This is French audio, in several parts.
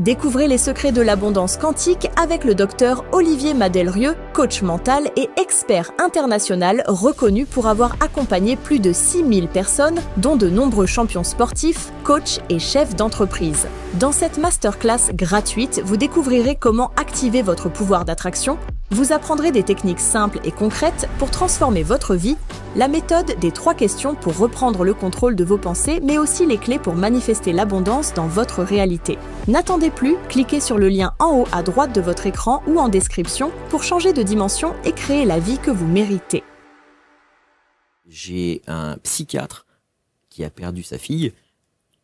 Découvrez les secrets de l'abondance quantique avec le docteur Olivier Madelrieux, coach mental et expert international reconnu pour avoir accompagné plus de 6000 personnes, dont de nombreux champions sportifs, coachs et chefs d'entreprise. Dans cette masterclass gratuite, vous découvrirez comment activer votre pouvoir d'attraction, vous apprendrez des techniques simples et concrètes pour transformer votre vie, la méthode des 3 questions pour reprendre le contrôle de vos pensées, mais aussi les clés pour manifester l'abondance dans votre réalité. N'attendez plus, cliquez sur le lien en haut à droite de votre écran ou en description pour changer de dimension et créer la vie que vous méritez. J'ai un psychiatre qui a perdu sa fille.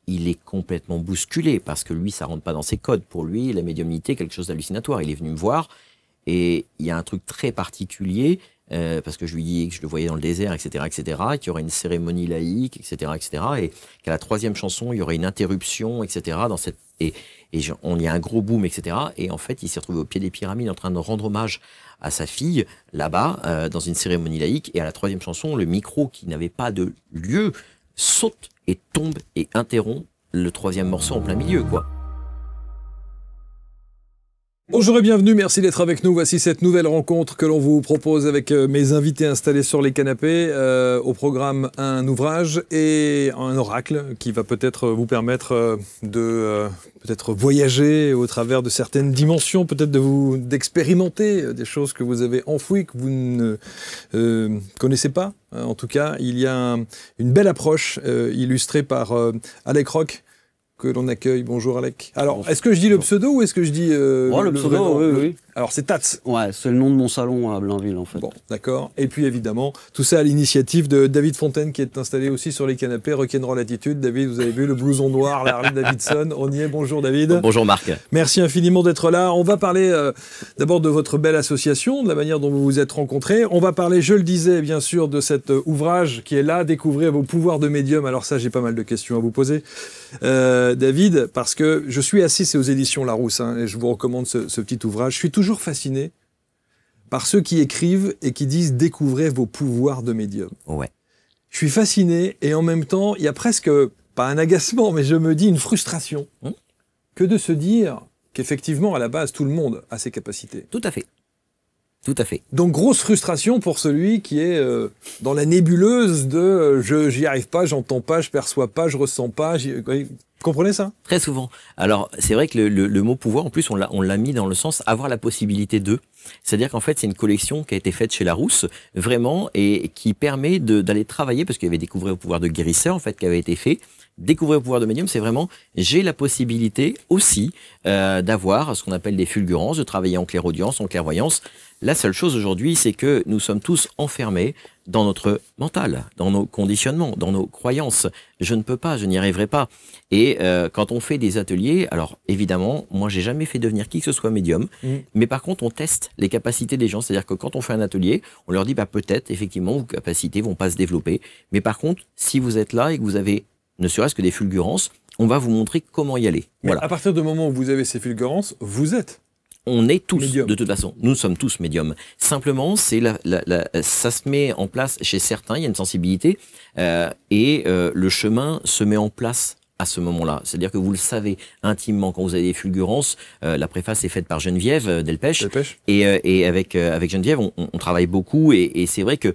Il est complètement bousculé parce que lui, ça rentre pas dans ses codes. Pour lui, la médiumnité est quelque chose d'hallucinatoire. Il est venu me voir et il y a un truc très particulier parce que je lui dis que je le voyais dans le désert, etc., qu'il y aurait une cérémonie laïque, etc., et qu'à la 3e chanson, il y aurait une interruption, etc., dans cette il y a un gros boom, etc. Et en fait, il s'est retrouvé au pied des pyramides en train de rendre hommage à sa fille, là-bas, dans une cérémonie laïque. Et à la 3e chanson, le micro, qui n'avait pas de lieu, saute et tombe et interrompt le 3e morceau en plein milieu, quoi. Bonjour et bienvenue, merci d'être avec nous. Voici cette nouvelle rencontre que l'on vous propose avec mes invités installés sur les canapés. Au programme, un ouvrage et un oracle qui va peut-être vous permettre de peut-être voyager au travers de certaines dimensions, peut-être d'expérimenter des choses que vous avez enfouies, que vous ne connaissez pas. En tout cas, il y a une belle approche illustrée par Alec Rock, que l'on accueille. Bonjour Alec. Alors, est-ce que je dis le pseudo ou est-ce que je dis le pseudo, oui. Alors, c'est Tats. Ouais, c'est le nom de mon salon à Blainville, en fait. Bon, d'accord. Et puis, évidemment, tout ça à l'initiative de David Fontaine, qui est installé aussi sur les canapés, Rock'n'Roll Attitude. David, vous avez vu le blouson noir, la Harley Davidson. On y est. Bonjour David. Bonjour Marc. Merci infiniment d'être là. On va parler d'abord de votre belle association, de la manière dont vous vous êtes rencontrés. On va parler, je le disais, bien sûr, de cet ouvrage qui est là, Découvrir vos pouvoirs de médium. Alors ça, j'ai pas mal de questions à vous poser, David, parce que je suis assis, c'est aux éditions Larousse, et je vous recommande ce petit ouvrage. Je suis toujours fasciné par ceux qui écrivent et qui disent « Découvrez vos pouvoirs de médium ». Ouais. Je suis fasciné et en même temps, il y a presque, pas un agacement, mais je me dis une frustration que de se dire qu'effectivement, à la base, tout le monde a ses capacités. Tout à fait. Tout à fait. Donc, grosse frustration pour celui qui est dans la nébuleuse de j'y arrive pas, j'entends pas, je perçois pas, je ressens pas. Vous comprenez ça? Très souvent. Alors, c'est vrai que le mot pouvoir, en plus, on l'a mis dans le sens avoir la possibilité de. C'est-à-dire qu'en fait, c'est une collection qui a été faite chez Larousse, vraiment, et qui permet d'aller travailler, parce qu'il y avait Découvrir le pouvoir de guérisseur, en fait, qui avait été fait. Découvrir le pouvoir de médium, c'est vraiment, j'ai la possibilité aussi d'avoir ce qu'on appelle des fulgurances, de travailler en clairaudience, en clairvoyance. La seule chose aujourd'hui, c'est que nous sommes tous enfermés dans notre mental, dans nos conditionnements, dans nos croyances. Je ne peux pas, je n'y arriverai pas. Et quand on fait des ateliers, alors évidemment, moi j'ai jamais fait devenir qui que ce soit médium, mais par contre on teste les capacités des gens. C'est-à-dire que quand on fait un atelier, on leur dit peut-être effectivement vos capacités vont pas se développer, mais par contre si vous êtes là et que vous avez ne serait-ce que des fulgurances, on va vous montrer comment y aller. Mais voilà. À partir du moment où vous avez ces fulgurances, vous êtes. On est tous, médium. De toute façon, nous sommes tous médiums. Simplement, c'est ça se met en place chez certains, il y a une sensibilité, et le chemin se met en place à ce moment-là. C'est-à-dire que vous le savez intimement quand vous avez des fulgurances. La préface est faite par Geneviève Delpech. Et avec Geneviève, on travaille beaucoup, et c'est vrai que,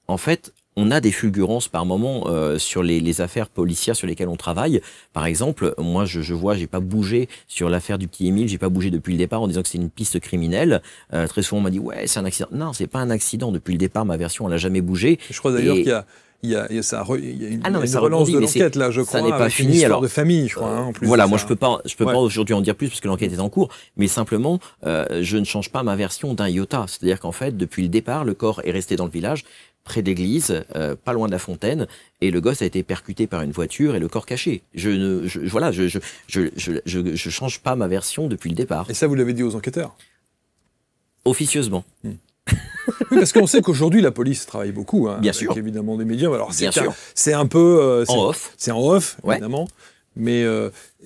en fait, on a des fulgurances par moment sur les affaires policières sur lesquelles on travaille. Par exemple, moi, je vois, j'ai pas bougé sur l'affaire du petit Émile, j'ai pas bougé depuis le départ en disant que c'est une piste criminelle. Très souvent, on m'a dit, ouais, c'est un accident. Non, c'est pas un accident. Depuis le départ, ma version, elle a jamais bougé. Je crois d'ailleurs qu'il y a une relance de l'enquête, là, je crois. Ça n'est pas fini. Une histoire de famille, je crois, en plus. Voilà, moi, je peux pas aujourd'hui en dire plus parce que l'enquête est en cours. Mais simplement, je ne change pas ma version d'un iota. C'est-à-dire qu'en fait, depuis le départ, le corps est resté dans le village, près d'église, pas loin de la fontaine, et le gosse a été percuté par une voiture et le corps caché. Je change pas ma version depuis le départ. Et ça, vous l'avez dit aux enquêteurs? Officieusement. Oui, parce qu'on sait qu'aujourd'hui, la police travaille beaucoup, Bien avec sûr. évidemment des médiums. Alors, sûr. C'est un peu... en off. C'est en off, Ouais. évidemment. Mais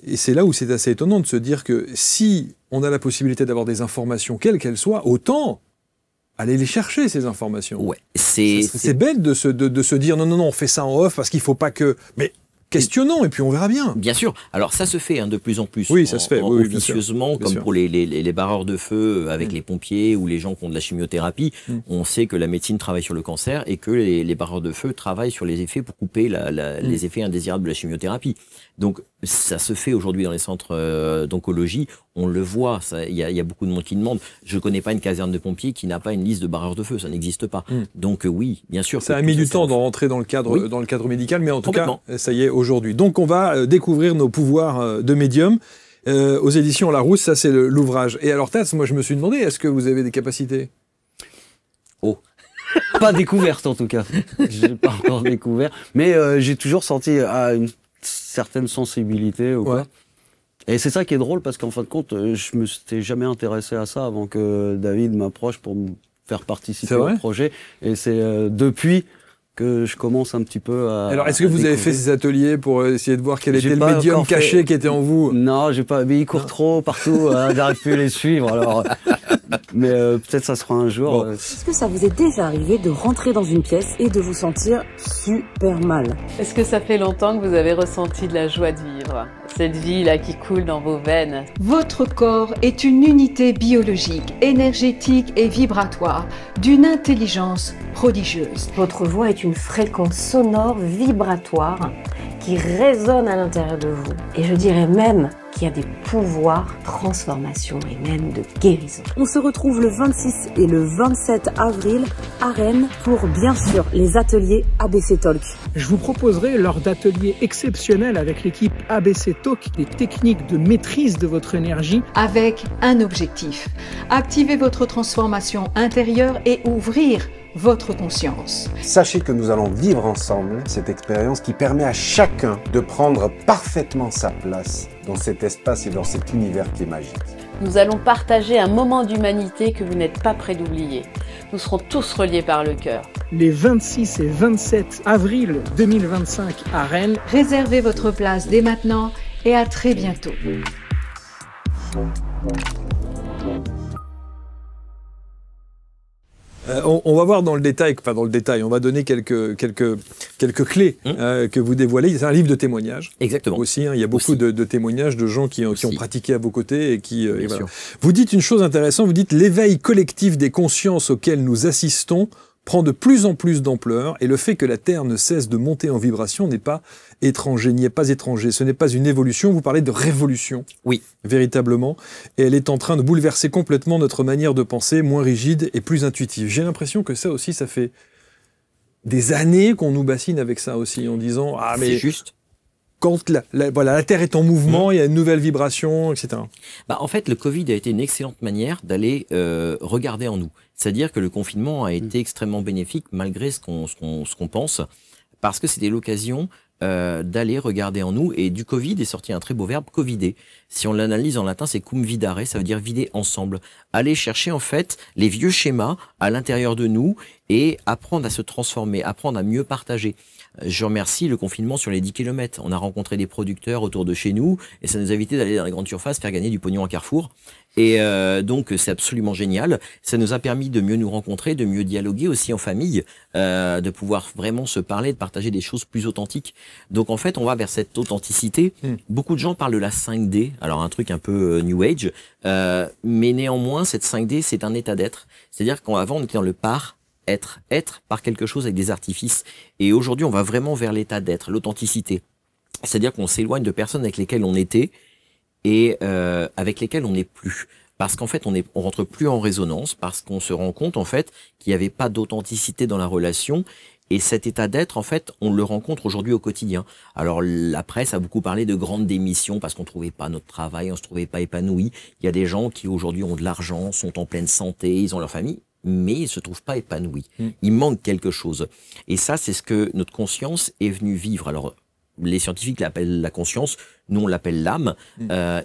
et c'est là où c'est assez étonnant de se dire que si on a la possibilité d'avoir des informations, quelles qu'elles soient, autant aller les chercher, ces informations. Ouais. C'est bête de se dire non, on fait ça en off parce qu'il faut pas que... Mais questionnons et puis on verra bien. Bien sûr. Alors ça se fait de plus en plus. Oui, ça se fait. Oui, officieusement, comme pour les barreurs de feu avec les pompiers ou les gens qui ont de la chimiothérapie. On sait que la médecine travaille sur le cancer et que les barreurs de feu travaillent sur les effets pour couper les effets indésirables de la chimiothérapie. Donc ça se fait aujourd'hui dans les centres d'oncologie. On le voit. Il y a beaucoup de monde qui demande. Je connais pas une caserne de pompiers qui n'a pas une liste de barreurs de feu. Ça n'existe pas. Donc oui, bien sûr. Ça a mis du temps d'en rentrer dans le cadre médical, mais en tout cas, ça y est aujourd'hui. Donc on va découvrir nos pouvoirs de médium aux éditions Larousse. Ça, c'est l'ouvrage. Et alors, Tats, moi, je me suis demandé, est-ce que vous avez des capacités? Pas découverte, en tout cas. J'ai pas encore découvert. Mais j'ai toujours senti une certaine sensibilité ou quoi. Et c'est ça qui est drôle, parce qu'en fin de compte, je me suis jamais intéressé à ça avant que David m'approche pour me faire participer au projet. Et c'est depuis que je commence un petit peu à... Alors, est-ce que vous avez fait ces ateliers pour essayer de voir quel était le médium caché qui était en vous? Non, j'ai pas. Mais ils courent trop partout, j'arrive plus à les suivre. Alors, mais peut-être ça sera un jour. Bon. Est-ce que ça vous est déjà arrivé de rentrer dans une pièce et de vous sentir super mal? Est-ce que ça fait longtemps que vous avez ressenti de la joie de vivre? Cette vie-là qui coule dans vos veines. Votre corps est une unité biologique, énergétique et vibratoire d'une intelligence prodigieuse. Votre voix est une fréquence sonore vibratoire qui résonne à l'intérieur de vous. Et je dirais même qu'il y a des pouvoirs de transformation et même de guérison. On se retrouve le 26 et le 27 avril à Rennes pour, bien sûr, les ateliers ABC Talk. Je vous proposerai, lors d'ateliers exceptionnels avec l'équipe ABC Talk, des techniques de maîtrise de votre énergie. Avec un objectif, activer votre transformation intérieure et ouvrir votre conscience. Sachez que nous allons vivre ensemble cette expérience qui permet à chacun de prendre parfaitement sa place dans cet espace et dans cet univers qui est magique. Nous allons partager un moment d'humanité que vous n'êtes pas prêts d'oublier. Nous serons tous reliés par le cœur. Les 26 et 27 avril 2025 à Rennes. Réservez votre place dès maintenant et à très bientôt. On va voir dans le détail, on va donner quelques clés que vous dévoilez. C'est un livre de témoignages. Exactement. Aussi, il y a beaucoup de témoignages de gens qui ont pratiqué à vos côtés et qui. Et voilà. Vous dites une chose intéressante. Vous dites l'éveil collectif des consciences auxquelles nous assistons prend de plus en plus d'ampleur et le fait que la Terre ne cesse de monter en vibration n'est pas étranger, n'y est pas étranger. Ce n'est pas une évolution, vous parlez de révolution. Oui. Véritablement. Et elle est en train de bouleverser complètement notre manière de penser, moins rigide et plus intuitive. J'ai l'impression que ça aussi, ça fait des années qu'on nous bassine avec ça aussi, en disant « Ah, mais... » C'est juste. Quand la Terre est en mouvement, il y a une nouvelle vibration, etc. En fait, le Covid a été une excellente manière d'aller regarder en nous. C'est-à-dire que le confinement a été extrêmement bénéfique, malgré ce qu'on pense, parce que c'était l'occasion d'aller regarder en nous. Et du Covid est sorti un très beau verbe, covider. Si on l'analyse en latin, c'est cum vidare, ça veut dire vider ensemble. Aller chercher en fait les vieux schémas à l'intérieur de nous et apprendre à se transformer, apprendre à mieux partager. Je remercie le confinement sur les 10 km. On a rencontré des producteurs autour de chez nous et ça nous a évité d'aller dans les grandes surfaces faire gagner du pognon à Carrefour. Et donc c'est absolument génial. Ça nous a permis de mieux nous rencontrer, de mieux dialoguer aussi en famille, de pouvoir vraiment se parler, de partager des choses plus authentiques. Donc en fait, on va vers cette authenticité. Beaucoup de gens parlent de la 5D, alors un truc un peu New Age, mais néanmoins cette 5D c'est un état d'être. C'est-à-dire qu'avant on était dans le être par quelque chose avec des artifices. Et aujourd'hui, on va vraiment vers l'état d'être, l'authenticité. C'est-à-dire qu'on s'éloigne de personnes avec lesquelles on était et avec lesquelles on n'est plus. Parce qu'en fait, on rentre plus en résonance, parce qu'on se rend compte en fait qu'il n'y avait pas d'authenticité dans la relation. Et cet état d'être, en fait, on le rencontre aujourd'hui au quotidien. Alors, la presse a beaucoup parlé de grandes démissions parce qu'on trouvait pas notre travail, on se trouvait pas épanoui. Il y a des gens qui aujourd'hui ont de l'argent, sont en pleine santé, ils ont leur famille, mais ils se trouvent pas épanouis. Il manque quelque chose. Et ça, c'est ce que notre conscience est venue vivre. Alors, les scientifiques l'appellent la conscience, nous on l'appelle l'âme.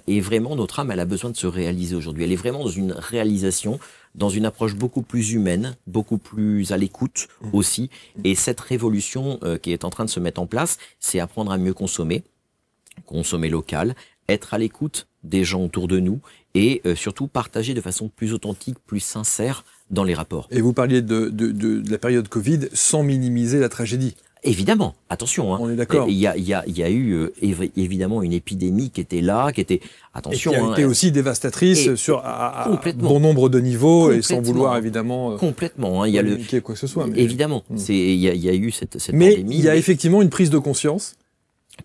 Et vraiment, notre âme, elle a besoin de se réaliser aujourd'hui. Elle est vraiment dans une réalisation, dans une approche beaucoup plus humaine, beaucoup plus à l'écoute aussi. Et cette révolution qui est en train de se mettre en place, c'est apprendre à mieux consommer local, être à l'écoute des gens autour de nous et surtout partager de façon plus authentique, plus sincère dans les rapports. Et vous parliez de la période Covid sans minimiser la tragédie. Évidemment, attention. Hein. On est d'accord. Il y a eu évidemment une épidémie qui était là, attention. Et qui a été aussi dévastatrice à bon nombre de niveaux et sans vouloir évidemment. Complètement. Hein, il y a quoi que ce soit. Mais... Évidemment, il y a eu cette mais pandémie. Il y a effectivement une prise de conscience.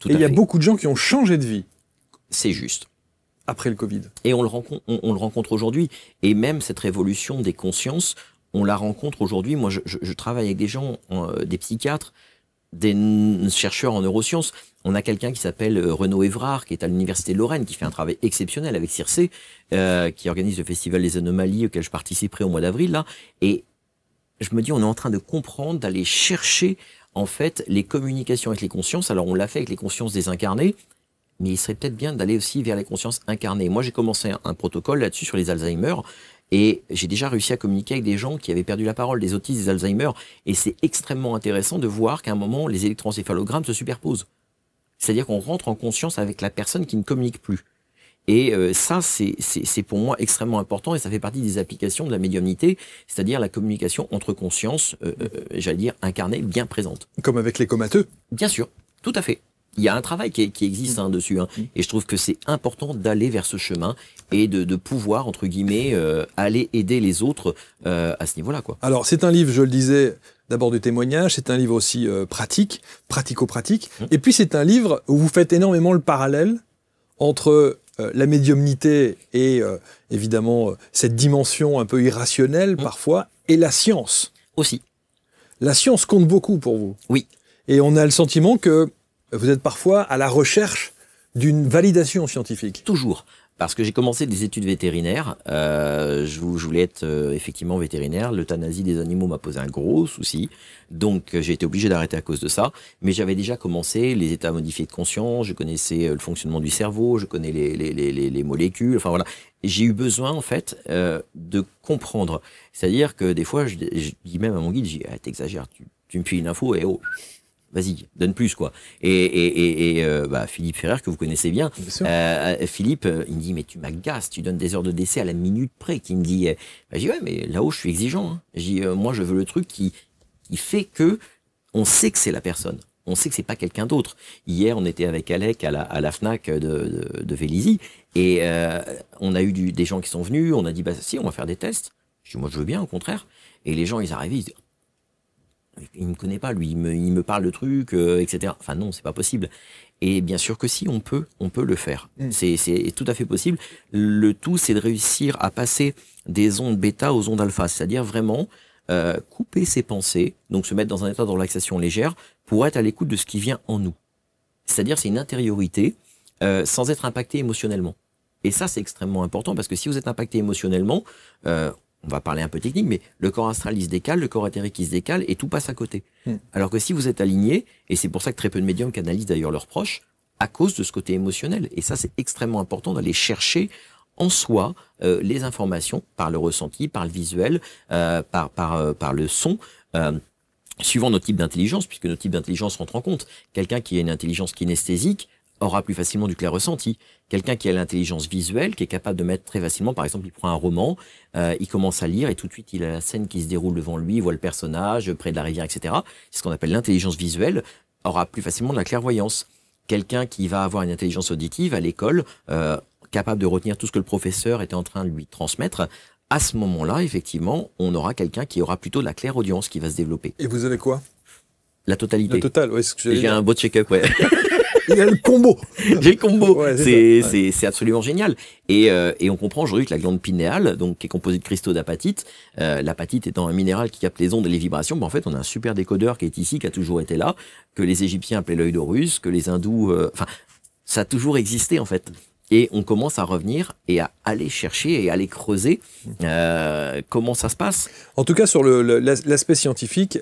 Et il y a beaucoup de gens qui ont changé de vie. C'est juste. Après le Covid. Et on le rencontre aujourd'hui. Et même cette révolution des consciences, on la rencontre aujourd'hui. Moi, je travaille avec des gens, des psychiatres, des chercheurs en neurosciences. On a quelqu'un qui s'appelle Renaud Évrard, qui est à l'université de Lorraine, qui fait un travail exceptionnel avec Circe, qui organise le Festival des Anomalies auquel je participerai au mois d'avril, là. Et je me dis, on est en train de comprendre, d'aller chercher, en fait, les communications avec les consciences. Alors, on l'a fait avec les consciences désincarnées, mais il serait peut-être bien d'aller aussi vers les consciences incarnées. Moi, j'ai commencé un protocole là-dessus sur les Alzheimer, et j'ai déjà réussi à communiquer avec des gens qui avaient perdu la parole, des autistes, des Alzheimer, et c'est extrêmement intéressant de voir qu'à un moment, les électroencéphalogrammes se superposent. C'est-à-dire qu'on rentre en conscience avec la personne qui ne communique plus. Et ça, c'est pour moi extrêmement important, et ça fait partie des applications de la médiumnité, c'est-à-dire la communication entre consciences, j'allais dire, incarnées, bien présentes. Comme avec les comateux. Bien sûr, tout à fait. Il y a un travail qui existe dessus, hein, et je trouve que c'est important d'aller vers ce chemin et de pouvoir, entre guillemets, aller aider les autres à ce niveau-là, quoi. Alors, c'est un livre, je le disais, d'abord de témoignages, c'est un livre aussi pratique, pratico-pratique, et puis c'est un livre où vous faites énormément le parallèle entre la médiumnité et évidemment cette dimension un peu irrationnelle parfois, et la science. Aussi. La science compte beaucoup pour vous. Oui. Et on a le sentiment que vous êtes parfois à la recherche d'une validation scientifique. Toujours. Parce que j'ai commencé des études vétérinaires. Je voulais être effectivement vétérinaire. L'euthanasie des animaux m'a posé un gros souci. Donc j'ai été obligé d'arrêter à cause de ça. Mais j'avais déjà commencé les états modifiés de conscience. Je connaissais le fonctionnement du cerveau. Je connais les molécules. Enfin voilà. J'ai eu besoin en fait de comprendre. C'est-à-dire que des fois, je dis même à mon guide, je dis ah, t'exagères. Tu me files une info et oh. Vas-y, donne plus, quoi. Et Philippe Ferrer, que vous connaissez bien, Philippe, il me dit, mais tu m'agaces, tu donnes des heures de décès à la minute près. Qui me dit, je dis, ouais, mais là-haut, je suis exigeant. Hein. Je dis, moi, je veux le truc qui fait que on sait que c'est la personne. On sait que c'est pas quelqu'un d'autre. Hier, on était avec Alec à la Fnac de Vélizy, et on a eu des gens qui sont venus, on a dit, bah si, on va faire des tests. Je dis, moi, je veux bien, au contraire. Et les gens, ils arrivaient, ils disaient, il me connaît pas, lui, il me parle de trucs, etc. Enfin non, c'est pas possible. Et bien sûr que si, on peut le faire. C'est tout à fait possible. Le tout, c'est de réussir à passer des ondes bêta aux ondes alpha, c'est-à-dire vraiment couper ses pensées, donc se mettre dans un état de relaxation légère pour être à l'écoute de ce qui vient en nous. C'est-à-dire c'est une intériorité sans être impacté émotionnellement. Et ça, c'est extrêmement important parce que si vous êtes impacté émotionnellement, on va parler un peu technique, mais le corps astral il se décale, le corps éthérique il se décale et tout passe à côté. Alors que si vous êtes aligné, et c'est pour ça que très peu de médiums canalisent d'ailleurs leurs proches, à cause de ce côté émotionnel. Et ça, c'est extrêmement important d'aller chercher en soi les informations par le ressenti, par le visuel, par le son, suivant nos types d'intelligence, puisque nos types d'intelligence rentrent en compte. Quelqu'un qui a une intelligence kinesthésique aura plus facilement du clair ressenti. Quelqu'un qui a l'intelligence visuelle, qui est capable de mettre très facilement, par exemple, il prend un roman, il commence à lire et tout de suite il a la scène qui se déroule devant lui, il voit le personnage près de la rivière, etc. C'est ce qu'on appelle l'intelligence visuelle, aura plus facilement de la clairvoyance. Quelqu'un qui va avoir une intelligence auditive à l'école, capable de retenir tout ce que le professeur était en train de lui transmettre, à ce moment-là, effectivement, on aura quelqu'un qui aura plutôt de la clairaudience qui va se développer. Et vous avez quoi? La totalité. La totale, ouais, c'est ce que j'ai un beau check-up, ouais. Il a le combo. J'ai le combo. Ouais, c'est absolument génial. Et on comprend aujourd'hui que la glande pinéale, donc qui est composée de cristaux d'apatite, l'apatite étant un minéral qui capte les ondes et les vibrations, ben en fait on a un super décodeur qui est ici, qui a toujours été là, que les Égyptiens appelaient l'œil d'Horus, que les Hindous, enfin ça a toujours existé en fait. Et on commence à revenir et à aller chercher et à aller creuser comment ça se passe. En tout cas, sur l'aspect scientifique,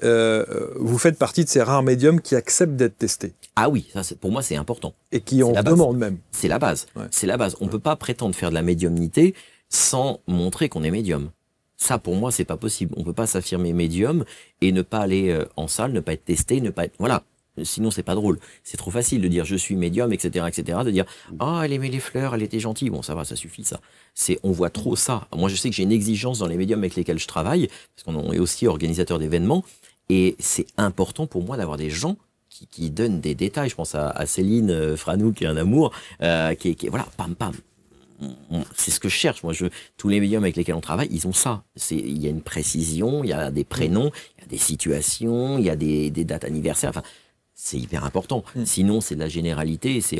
vous faites partie de ces rares médiums qui acceptent d'être testés. Ah oui, ça, pour moi, c'est important. Et qui en demandent même. C'est la base. Ouais. C'est la base. On ne peut pas prétendre faire de la médiumnité sans montrer qu'on est médium. Ça, pour moi, c'est pas possible. On peut pas s'affirmer médium et ne pas aller en salle, ne pas être testé, ne pas être... Voilà. Sinon, c'est pas drôle. C'est trop facile de dire je suis médium, etc., etc., de dire ah, elle aimait les fleurs, elle était gentille. Bon, ça va, ça suffit, ça. On voit trop ça. Moi, je sais que j'ai une exigence dans les médiums avec lesquels je travaille, parce qu'on est aussi organisateur d'événements, et c'est important pour moi d'avoir des gens qui donne des détails. Je pense à Céline Franou, qui est un amour, qui est voilà, pam, pam. C'est ce que je cherche. Moi, tous les médiums avec lesquels on travaille, ils ont ça. Il y a une précision, il y a des prénoms, il y a des situations, il y a des dates anniversaires. Enfin, c'est hyper important. Sinon, c'est de la généralité, c'est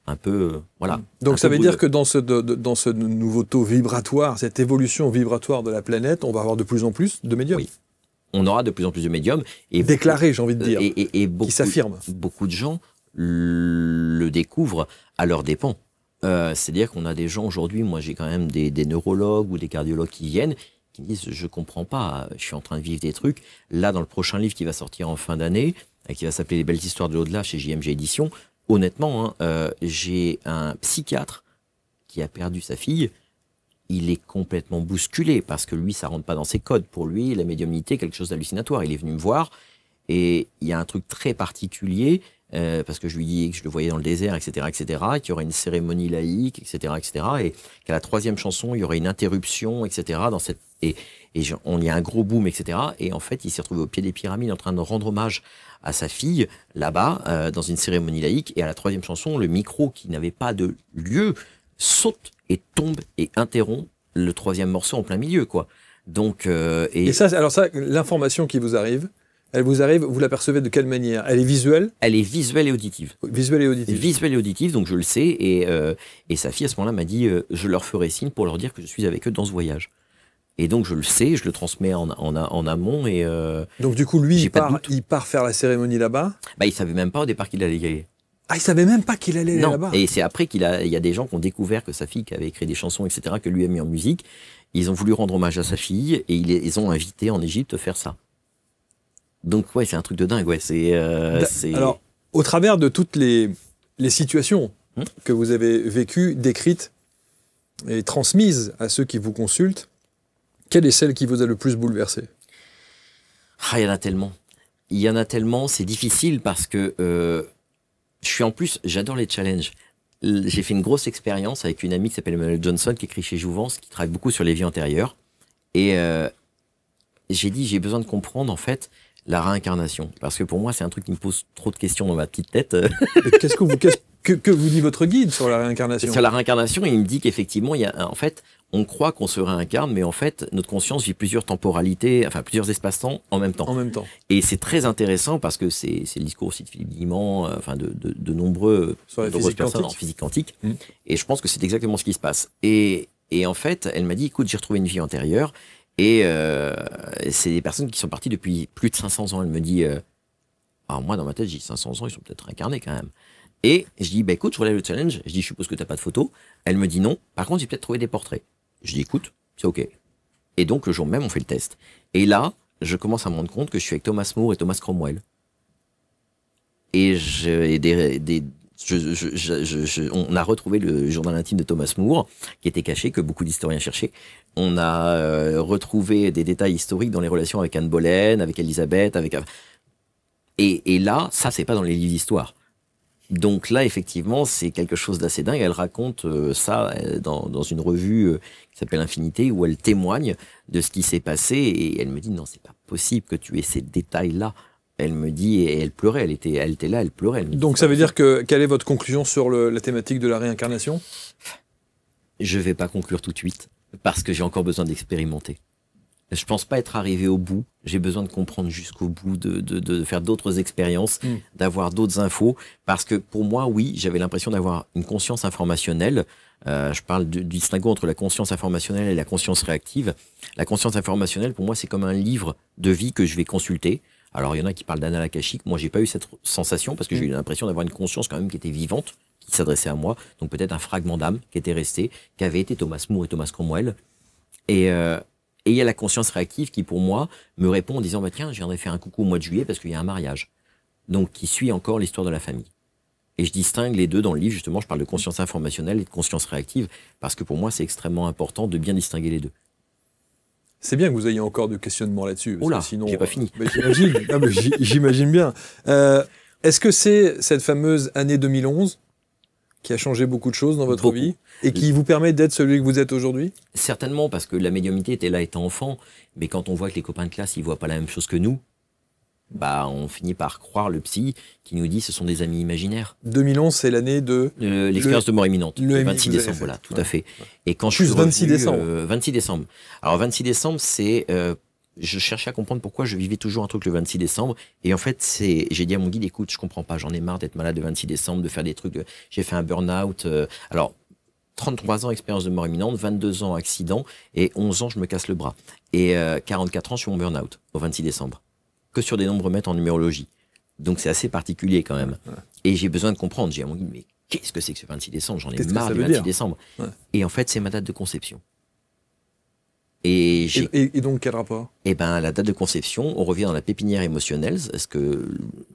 un peu voilà. Donc ça veut dire que dans ce nouveau taux vibratoire, cette évolution vibratoire de la planète, on va avoir de plus en plus de médiums. Oui. On aura de plus en plus de médiums. Et déclarés, j'ai envie de dire. Et qui s'affirment. Beaucoup de gens le découvrent à leurs dépens. C'est-à-dire qu'on a des gens aujourd'hui, moi j'ai quand même des neurologues ou des cardiologues qui viennent, qui me disent je comprends pas, je suis en train de vivre des trucs. Là, dans le prochain livre qui va sortir en fin d'année, qui va s'appeler Les belles histoires de l'au-delà chez JMG Éditions, honnêtement, j'ai un psychiatre qui a perdu sa fille. Il est complètement bousculé parce que lui, ça rentre pas dans ses codes. Pour lui, la médiumnité est quelque chose d'hallucinatoire. Il est venu me voir et il y a un truc très particulier. Parce que je lui dis que je le voyais dans le désert, etc., et qu'il y aurait une cérémonie laïque, etc., et qu'à la 3e chanson, il y aurait une interruption, etc., il y a un gros boom, etc., et en fait, il s'est retrouvé au pied des pyramides en train de rendre hommage à sa fille, là-bas, dans une cérémonie laïque, et à la 3e chanson, le micro, qui n'avait pas de lieu, saute et tombe et interrompt le 3e morceau en plein milieu, quoi. Donc, et ça, l'information qui vous arrive, elle vous arrive, vous la percevez de quelle manière? Elle est visuelle? Elle est visuelle et auditive. Visuelle et auditive. Visuelle et auditive, donc je le sais. Et sa fille, à ce moment-là, m'a dit je leur ferai signe pour leur dire que je suis avec eux dans ce voyage. Et donc je le sais, je le transmets en amont. Donc du coup, lui, il part faire la cérémonie là-bas? Il savait même pas au départ qu'il allait y aller. Ah, il savait même pas qu'il allait là-bas? Et c'est après il y a des gens qui ont découvert que sa fille, qui avait écrit des chansons, etc., que lui a mis en musique, ils ont voulu rendre hommage à sa fille et ils ont invité en Égypte à faire ça. Donc ouais, c'est un truc de dingue, ouais. Alors, au travers de toutes les situations que vous avez vécues, décrites et transmises à ceux qui vous consultent, quelle est celle qui vous a le plus bouleversé? Il y en a tellement. Il y en a tellement, c'est difficile parce que j'adore les challenges. J'ai fait une grosse expérience avec une amie qui s'appelle Emmanuelle Johnson, qui écrit chez Jouvence, qui travaille beaucoup sur les vies antérieures. Et j'ai besoin de comprendre, en fait, la réincarnation. Parce que pour moi, c'est un truc qui me pose trop de questions dans ma petite tête. Que vous dit votre guide sur la réincarnation? Sur la réincarnation, il me dit qu'effectivement, en fait, on croit qu'on se réincarne, mais en fait, notre conscience vit plusieurs temporalités, enfin plusieurs espaces-temps en même temps. En même temps. Et c'est très intéressant parce que c'est le discours aussi de Philippe Guillemant, de nombreuses personnes en physique quantique. Et je pense que c'est exactement ce qui se passe. Et en fait, elle m'a dit, écoute, j'ai retrouvé une vie antérieure. Et c'est des personnes qui sont parties depuis plus de 500 ans. Elle me dit, moi dans ma tête, j'ai 500 ans, ils sont peut-être réincarnés quand même. Et je dis, écoute, je relève le challenge. Je dis, je suppose que t'as pas de photos. Elle me dit non. Par contre, j'ai peut-être trouvé des portraits. Je dis, écoute, c'est ok. Et donc, le jour même, on fait le test. Et là, je commence à me rendre compte que je suis avec Thomas More et Thomas Cromwell. Et on a retrouvé le journal intime de Thomas More, qui était caché, que beaucoup d'historiens cherchaient. On a retrouvé des détails historiques dans les relations avec Anne Boleyn, avec Elisabeth, et là, ça, c'est pas dans les livres d'histoire. Donc là, effectivement, c'est quelque chose d'assez dingue. Elle raconte ça dans une revue qui s'appelle Infinité, où elle témoigne de ce qui s'est passé, et elle me dit, non, c'est pas possible que tu aies ces détails-là. Elle me dit, et elle pleurait, elle était là, elle pleurait. Donc ça veut dire quelle est votre conclusion sur la thématique de la réincarnation? Je vais pas conclure tout de suite, parce que j'ai encore besoin d'expérimenter. Je pense pas être arrivé au bout. J'ai besoin de comprendre jusqu'au bout, de faire d'autres expériences, d'avoir d'autres infos. Parce que pour moi, oui, j'avais l'impression d'avoir une conscience informationnelle. Je parle du distinguo entre la conscience informationnelle et la conscience réactive. La conscience informationnelle, pour moi, c'est comme un livre de vie que je vais consulter. Alors, il y en a qui parlent d'annales akashiques. Moi, j'ai pas eu cette sensation parce que j'ai eu l'impression d'avoir une conscience quand même qui était vivante, qui s'adressait à moi. Donc, peut-être un fragment d'âme qui était resté, qui avait été Thomas More et Thomas Cromwell. Et il y a la conscience réactive qui, pour moi, me répond en disant, tiens, je viendrai faire un coucou au mois de juillet parce qu'il y a un mariage. Donc, qui suit encore l'histoire de la famille. Et je distingue les deux dans le livre, justement, je parle de conscience informationnelle et de conscience réactive, parce que pour moi, c'est extrêmement important de bien distinguer les deux. C'est bien que vous ayez encore de questionnements là-dessus. Oula, sinon, j'ai pas fini. J'imagine bien. Est-ce que c'est cette fameuse année 2011 qui a changé beaucoup de choses dans votre vie et qui vous permet d'être celui que vous êtes aujourd'hui? Certainement, parce que la médiumnité était là étant enfant, mais quand on voit que les copains de classe, ils voient pas la même chose que nous, bah, on finit par croire le psy qui nous dit ce sont des amis imaginaires. 2011, c'est l'année de... L'expérience de mort imminente, le 26 que vous avez décembre, fait. voilà, tout Ouais. à fait. Et quand je Plus suis 26 revenu, décembre. 26 décembre. Alors 26 décembre, c'est... je cherchais à comprendre pourquoi je vivais toujours un truc le 26 décembre. Et en fait, j'ai dit à mon guide, écoute, je comprends pas, j'en ai marre d'être malade le 26 décembre, de faire des trucs... J'ai fait un burn-out. Alors, 33 ans, expérience de mort imminente, 22 ans, accident, et 11 ans, je me casse le bras. Et 44 ans, je suis mon burn-out, au 26 décembre. Que sur des nombres mètres en numérologie. Donc c'est assez particulier quand même. Ouais. Et j'ai besoin de comprendre. J'ai dit à mon guide, mais qu'est-ce que c'est que ce 26 décembre? J'en ai marre du 26 décembre. Ouais. Et en fait, c'est ma date de conception. Et donc, quel rapport? Eh ben, la date de conception, on revient dans la pépinière émotionnelle.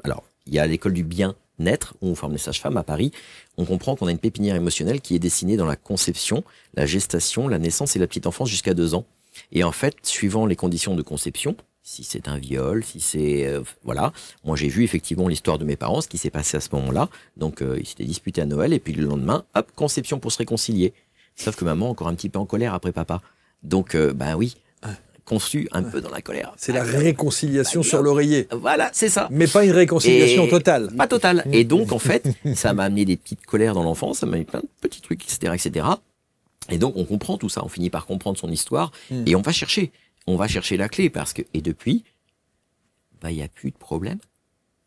Alors, il y a l'école du bien-être, où on forme les sages-femmes à Paris. On comprend qu'on a une pépinière émotionnelle qui est dessinée dans la conception, la gestation, la naissance et la petite enfance jusqu'à 2 ans. Et en fait, suivant les conditions de conception, si c'est un viol, si c'est... voilà. Moi, j'ai vu effectivement l'histoire de mes parents, ce qui s'est passé à ce moment-là. Donc, ils s'étaient disputés à Noël, et puis le lendemain, hop, conception pour se réconcilier. Sauf que maman, encore un petit peu en colère après papa. Donc, ben oui, conçu un peu dans la colère. C'est la réconciliation sur l'oreiller. Voilà, c'est ça. Mais pas une réconciliation totale. Pas totale. Et donc, en fait, ça m'a amené des petites colères dans l'enfance, ça m'a mis plein de petits trucs, etc., etc. Et donc, on comprend tout ça. On finit par comprendre son histoire, et on va chercher. On va chercher la clé parce que, et depuis, bah, il n'y a plus de problème.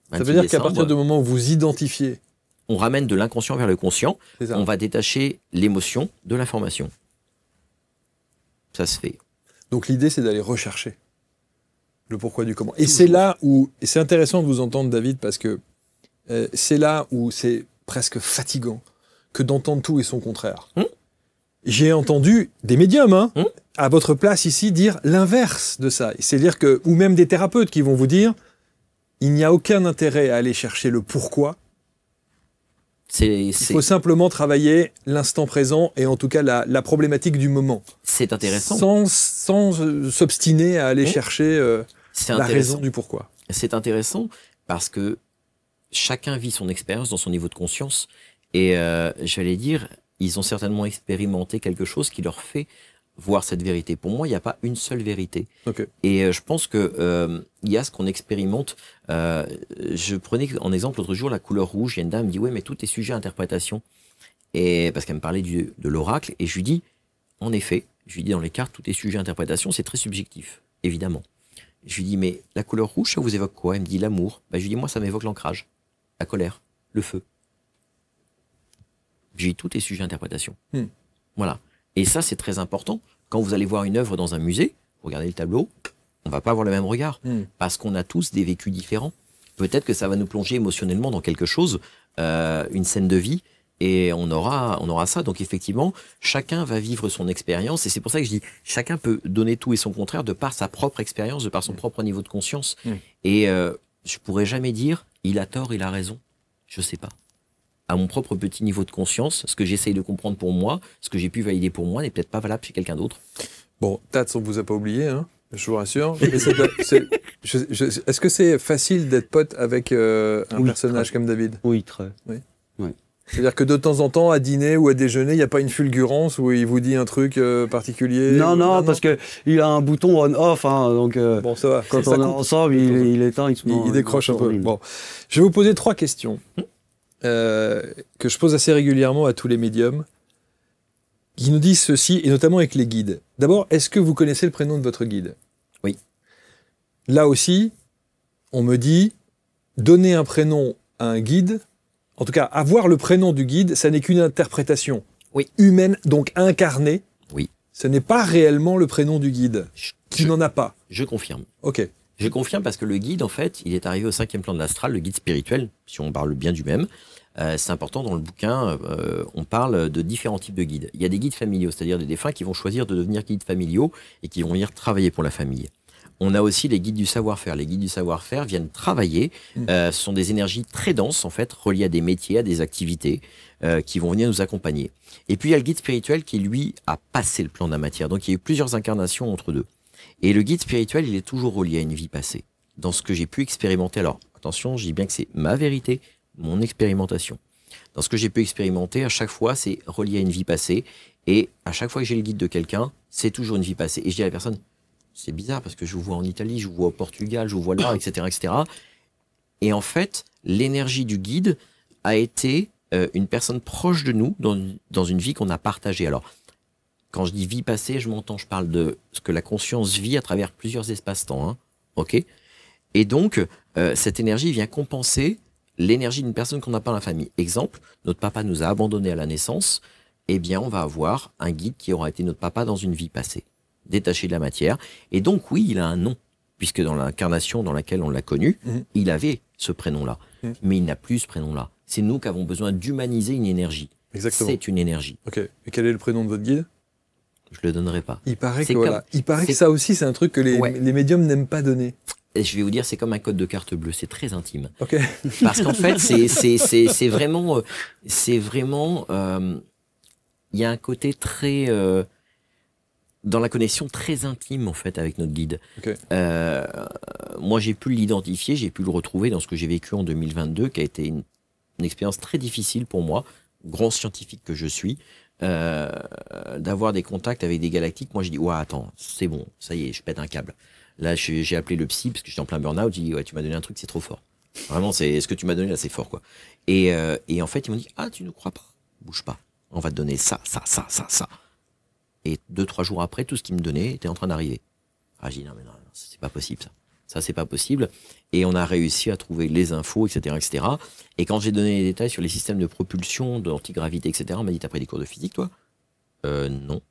Ça veut dire qu'à partir du moment où vous identifiez, on ramène de l'inconscient vers le conscient, on va détacher l'émotion de l'information. Ça se fait. Donc l'idée, c'est d'aller rechercher le pourquoi du comment. Et c'est là où, et c'est intéressant de vous entendre, David, parce que c'est là où c'est presque fatigant que d'entendre tout et son contraire. J'ai entendu des médiums, à votre place ici, dire l'inverse de ça. C'est-à-dire que, ou même des thérapeutes qui vont vous dire, il n'y a aucun intérêt à aller chercher le pourquoi. Il faut simplement travailler l'instant présent et en tout cas la problématique du moment. C'est intéressant. Sans s'obstiner à aller chercher la raison du pourquoi. C'est intéressant parce que chacun vit son expérience dans son niveau de conscience et j'allais dire, ils ont certainement expérimenté quelque chose qui leur fait voir cette vérité. Pour moi, il n'y a pas une seule vérité. Okay. Et je pense que il y a ce qu'on expérimente. Je prenais en exemple l'autre jour la couleur rouge. Il y a une dame qui me dit « Ouais, mais tout est sujet à interprétation. » Et parce qu'elle me parlait de l'oracle. Et je lui dis « En effet, je lui dis dans les cartes, tout est sujet à interprétation. C'est très subjectif, évidemment. » Je lui dis « Mais la couleur rouge, ça vous évoque quoi ?» Elle me dit « L'amour. » Je lui dis « Moi, ça m'évoque l'ancrage, la colère, le feu. » Je lui dis « Tout est sujet à interprétation. » Voilà. Et ça, c'est très important. Quand vous allez voir une œuvre dans un musée, vous regardez le tableau, on va pas avoir le même regard. Parce qu'on a tous des vécus différents. Peut-être que ça va nous plonger émotionnellement dans quelque chose, une scène de vie, et on aura ça. Donc effectivement, chacun va vivre son expérience. Et c'est pour ça que je dis, chacun peut donner tout et son contraire de par sa propre expérience, de par son propre niveau de conscience. Et je pourrais jamais dire, il a tort, il a raison. Je sais pas. À mon propre petit niveau de conscience, ce que j'essaye de comprendre pour moi, ce que j'ai pu valider pour moi n'est peut-être pas valable chez quelqu'un d'autre. Bon, Tats, on vous a pas oublié, hein, je vous rassure. Est-ce que c'est facile d'être pote avec un personnage comme David? Oui, très. Oui. C'est-à-dire que de temps en temps, à dîner ou à déjeuner, il n'y a pas une fulgurance où il vous dit un truc particulier? Non, parce qu'il a un bouton on-off, hein, donc bon, ça va. Quand on est ensemble, il éteint, il décroche un peu. Bon. Je vais vous poser 3 questions. Que je pose assez régulièrement à tous les médiums qui nous disent ceci, et notamment avec les guides. D'abord, est-ce que vous connaissez le prénom de votre guide? Oui. Là aussi, on me dit, donner un prénom à un guide, en tout cas, avoir le prénom du guide, ça n'est qu'une interprétation humaine, donc incarnée. Oui. Ce n'est pas réellement le prénom du guide, qui n'en a pas. Je confirme. Ok. Je confirme parce que le guide, en fait, il est arrivé au 5e plan de l'astral, le guide spirituel, si on parle bien du même. C'est important, dans le bouquin, on parle de différents types de guides. Il y a des guides familiaux, c'est-à-dire des défunts qui vont choisir de devenir guides familiaux et qui vont venir travailler pour la famille. On a aussi les guides du savoir-faire. Les guides du savoir-faire viennent travailler. Ce sont des énergies très denses, en fait, reliées à des métiers, à des activités, qui vont venir nous accompagner. Et puis, il y a le guide spirituel qui, lui, a passé le plan de la matière. Donc, il y a eu plusieurs incarnations entre deux. Et le guide spirituel, il est toujours relié à une vie passée. Dans ce que j'ai pu expérimenter, alors attention, je dis bien que c'est ma vérité, mon expérimentation. Dans ce que j'ai pu expérimenter, à chaque fois, c'est relié à une vie passée. Et à chaque fois que j'ai le guide de quelqu'un, c'est toujours une vie passée. Et je dis à la personne, c'est bizarre parce que je vous vois en Italie, je vous vois au Portugal, je vous vois là, etc., etc. Et en fait, l'énergie du guide a été une personne proche de nous dans une vie qu'on a partagée. Alors, quand je dis vie passée, je parle de ce que la conscience vit à travers plusieurs espaces-temps. Hein, ok ? Et donc, cette énergie vient compenser l'énergie d'une personne qu'on n'a pas dans la famille. Exemple, notre papa nous a abandonnés à la naissance, eh bien, on va avoir un guide qui aura été notre papa dans une vie passée, détaché de la matière. Et donc, oui, il a un nom, puisque dans l'incarnation dans laquelle on l'a connu, il avait ce prénom-là. Mais il n'a plus ce prénom-là. C'est nous qui avons besoin d'humaniser une énergie. Exactement. C'est une énergie. Ok. Et quel est le prénom de votre guide? Je le donnerai pas. Il paraît que ça aussi, c'est un truc que les médiums n'aiment pas donner. Et je vais vous dire, c'est comme un code de carte bleue, c'est très intime. Ok. Parce qu'en fait, c'est vraiment, il y a un côté très, dans la connexion très intime en fait avec notre guide. Okay. Moi, j'ai pu l'identifier, j'ai pu le retrouver dans ce que j'ai vécu en 2022, qui a été une expérience très difficile pour moi, grand scientifique que je suis. D'avoir des contacts avec des galactiques, moi je dis ouais attends, c'est bon, ça y est, je pète un câble. Là j'ai appelé le psy parce que j'étais en plein burn-out, j'ai dit ouais tu m'as donné un truc, c'est trop fort. Vraiment ce que tu m'as donné là c'est fort quoi. Et en fait ils m'ont dit ah tu ne crois pas, bouge pas, on va te donner ça. Et 2-3 jours après tout ce qu'ils me donnaient était en train d'arriver. Ah j'ai dit non mais non c'est pas possible ça c'est pas possible. Et on a réussi à trouver les infos, etc., etc. Et quand j'ai donné les détails sur les systèmes de propulsion, de l'antigravité, etc., on m'a dit, t'as pris des cours de physique, toi? Non.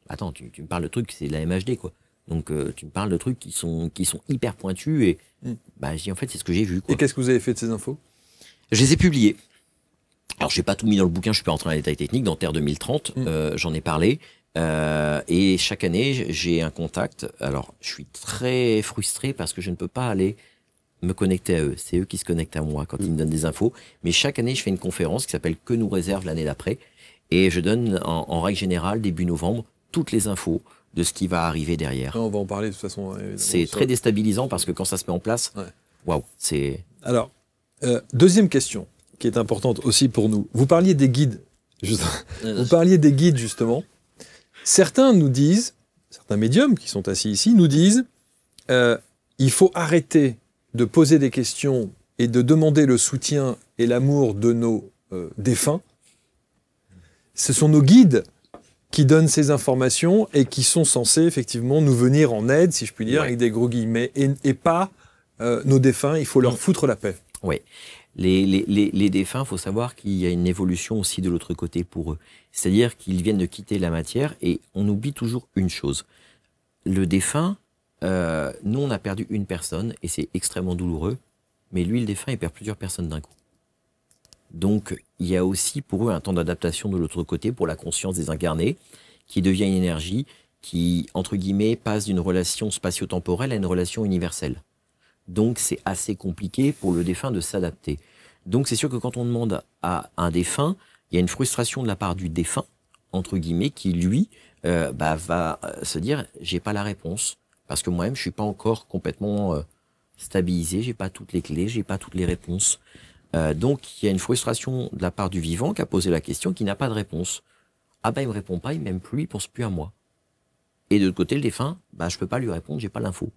Attends, tu me parles de trucs, c'est de la MHD, quoi. Donc, tu me parles de trucs qui sont hyper pointus et, bah, j'ai dit, en fait, c'est ce que j'ai vu, quoi. Et qu'est-ce que vous avez fait de ces infos? Je les ai publiées. Alors, j'ai pas tout mis dans le bouquin, je suis pas rentré dans les détails techniques. Dans Terre 2030, j'en ai parlé. Et chaque année, j'ai un contact. Alors, je suis très frustré parce que je ne peux pas aller me connecter à eux. C'est eux qui se connectent à moi quand ils me donnent des infos. Mais chaque année, je fais une conférence qui s'appelle « Que nous réserve l'année d'après ?» Et je donne, en règle générale, début novembre, toutes les infos de ce qui va arriver derrière. On va en parler de toute façon. C'est très déstabilisant parce que quand ça se met en place, waouh, c'est... Alors, deuxième question qui est importante aussi pour nous. Vous parliez des guides. Vous parliez des guides, justement. Certains nous disent, certains médiums qui sont assis ici, nous disent il faut arrêter de poser des questions et de demander le soutien et l'amour de nos défunts. Ce sont nos guides qui donnent ces informations et qui sont censés effectivement nous venir en aide, si je puis dire, avec des gros guillemets, et pas nos défunts, il faut leur foutre la paix. Oui. Les défunts, il faut savoir qu'il y a une évolution aussi de l'autre côté pour eux. C'est-à-dire qu'ils viennent de quitter la matière et on oublie toujours une chose. Le défunt, nous on a perdu une personne et c'est extrêmement douloureux, mais lui le défunt il perd plusieurs personnes d'un coup. Donc il y a aussi pour eux un temps d'adaptation de l'autre côté pour la conscience des incarnés qui devient une énergie qui, entre guillemets, passe d'une relation spatio-temporelle à une relation universelle. Donc c'est assez compliqué pour le défunt de s'adapter. Donc c'est sûr que quand on demande à un défunt, il y a une frustration de la part du défunt, entre guillemets, qui lui va se dire j'ai pas la réponse parce que moi-même je suis pas encore complètement stabilisé, j'ai pas toutes les clés, j'ai pas toutes les réponses. Donc il y a une frustration de la part du vivant qui a posé la question, qui n'a pas de réponse. Ah bah il me répond pas, il m'aime plus, il pense plus à moi. Et de l'autre côté le défunt, je peux pas lui répondre, j'ai pas l'info.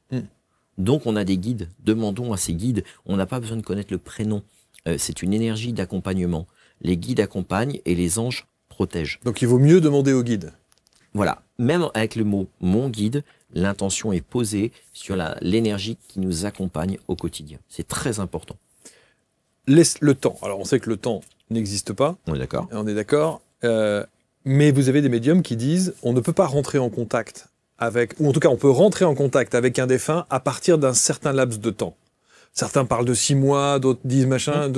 Donc on a des guides, demandons à ces guides, on n'a pas besoin de connaître le prénom, c'est une énergie d'accompagnement. Les guides accompagnent et les anges protègent. Donc il vaut mieux demander aux guides. Voilà, même avec le mot « mon guide », l'intention est posée sur l'énergie qui nous accompagne au quotidien. C'est très important. Le temps, alors on sait que le temps n'existe pas. On est d'accord. On est d'accord, mais vous avez des médiums qui disent on ne peut pas rentrer en contact avec, ou en tout cas on peut rentrer en contact avec un défunt à partir d'un certain laps de temps. Certains parlent de 6 mois, d'autres disent machin.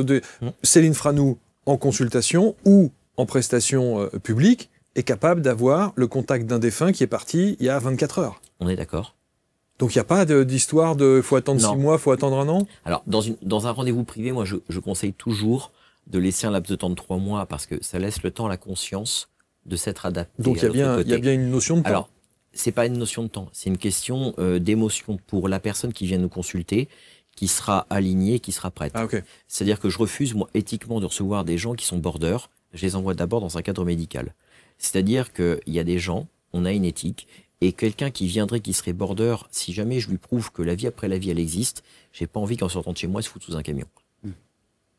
Céline Franou, en consultation ou en prestation publique, est capable d'avoir le contact d'un défunt qui est parti il y a 24 heures. On est d'accord. Donc il n'y a pas d'histoire de faut attendre 6 mois, faut attendre 1 an? Alors dans un rendez-vous privé, moi je conseille toujours de laisser un laps de temps de 3 mois parce que ça laisse le temps à la conscience de s'être adapté. Donc il y a bien une notion de temps. Alors, c'est pas une notion de temps, c'est une question d'émotion pour la personne qui vient nous consulter, qui sera alignée, qui sera prête. Ah, okay. C'est-à-dire que je refuse, moi, éthiquement, de recevoir des gens qui sont border. Je les envoie d'abord dans un cadre médical. C'est-à-dire qu'il y a des gens, on a une éthique, Et quelqu'un qui viendrait, qui serait border, si jamais je lui prouve que la vie après la vie, elle existe, j'ai pas envie qu'en sortant de chez moi, il se foute sous un camion.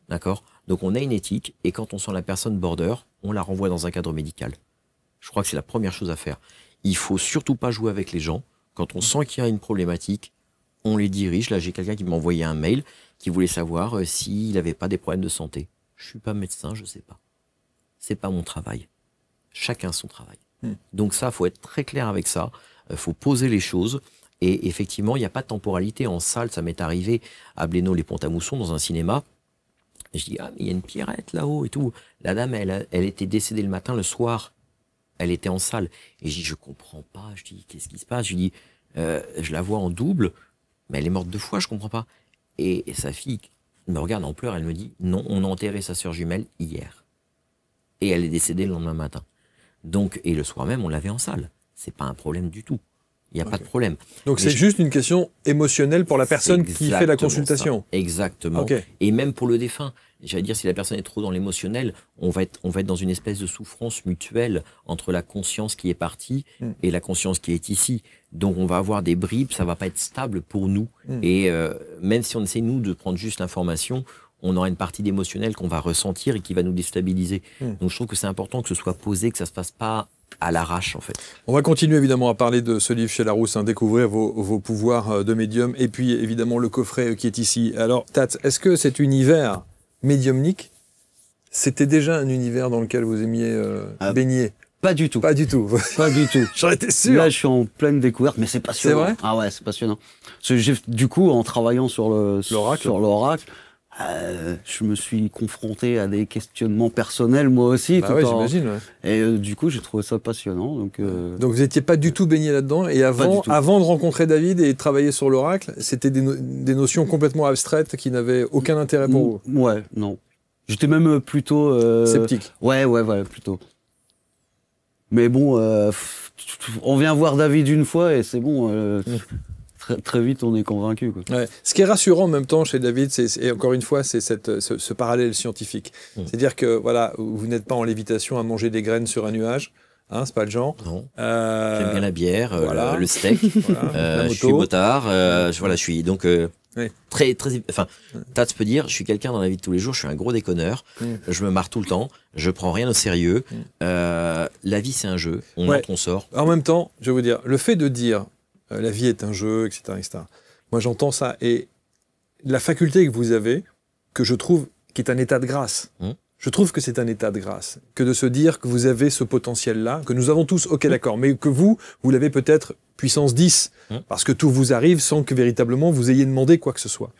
D'accord? Donc on a une éthique, et quand on sent la personne border, on la renvoie dans un cadre médical. Je crois que c'est la première chose à faire. Il faut surtout pas jouer avec les gens. Quand on sent qu'il y a une problématique, on les dirige. Là, j'ai quelqu'un qui m'a envoyé un mail qui voulait savoir s'il n'avait pas des problèmes de santé. Je suis pas médecin, je sais pas. C'est pas mon travail. Chacun son travail. Donc ça, faut être très clair avec ça. Faut poser les choses. Et effectivement, il n'y a pas de temporalité. En salle, ça m'est arrivé à Blénaud-les-Pont-à-Mousson, dans un cinéma. Et je dis, ah, mais il y a une Pierrette là-haut et tout. La dame, elle était décédée le matin, le soir, elle était en salle. Et je dis, je comprends pas. Je dis, qu'est-ce qui se passe? Je dis, je la vois en double, mais elle est morte 2 fois, je comprends pas. Et sa fille me regarde en pleurs, elle me dit, non, on a enterré sa sœur jumelle hier. Et elle est décédée le lendemain matin. Donc, et le soir même, on l'avait en salle. C'est pas un problème du tout. Il n'y a pas de problème. Donc c'est juste une question émotionnelle pour la personne qui fait la consultation. Ça. Exactement. Okay. Et même pour le défunt. J'allais dire, si la personne est trop dans l'émotionnel, on va être dans une espèce de souffrance mutuelle entre la conscience qui est partie et la conscience qui est ici. Donc on va avoir des bribes, ça va pas être stable pour nous. Et même si on essaie, nous, de prendre juste l'information, on aura une partie d'émotionnel qu'on va ressentir et qui va nous déstabiliser. Donc je trouve que c'est important que ce soit posé, que ça se passe pas à l'arrache, en fait. On va continuer évidemment à parler de ce livre chez Larousse, découvrir vos pouvoirs de médium, et puis évidemment le coffret qui est ici. Alors Tats, est-ce que cet univers médiumnique, c'était déjà un univers dans lequel vous aimiez baigner? Pas du tout. Pas du tout. Pas du tout. J'en étais sûr. Là, je suis en pleine découverte, mais c'est passionnant. C'est vrai? Ah ouais, c'est passionnant. Parce que du coup, en travaillant sur l'oracle, je me suis confronté à des questionnements personnels, moi aussi. Bah ouais, j'imagine. Ouais. Et du coup, j'ai trouvé ça passionnant. Donc vous n'étiez pas du tout baigné là-dedans. Et avant de rencontrer David et de travailler sur l'oracle, c'était des notions complètement abstraites qui n'avaient aucun intérêt pour vous? Ouais, non. J'étais même plutôt... sceptique. Ouais, plutôt. Mais bon, on vient voir David une fois et c'est bon... Très vite, on est convaincu. Ouais. Ce qui est rassurant en même temps chez David, et encore une fois, c'est ce parallèle scientifique. C'est-à-dire que voilà, vous n'êtes pas en lévitation à manger des graines sur un nuage, hein, c'est pas le genre. Non. J'aime bien la bière, voilà. Le steak. Voilà. Je suis motard. Je suis donc très. Enfin, Tats peut dire, je suis quelqu'un dans la vie de tous les jours. Je suis un gros déconneur. Je me marre tout le temps. Je prends rien au sérieux. La vie, c'est un jeu. On entre, on sort. En même temps, je vais vous dire, le fait de dire la vie est un jeu, etc., etc. Moi, j'entends ça. Et la faculté que vous avez, que je trouve qui est un état de grâce, je trouve que c'est un état de grâce, que de se dire que vous avez ce potentiel-là, que nous avons tous, ok, d'accord, mais que vous l'avez peut-être puissance 10, parce que tout vous arrive sans que véritablement vous ayez demandé quoi que ce soit.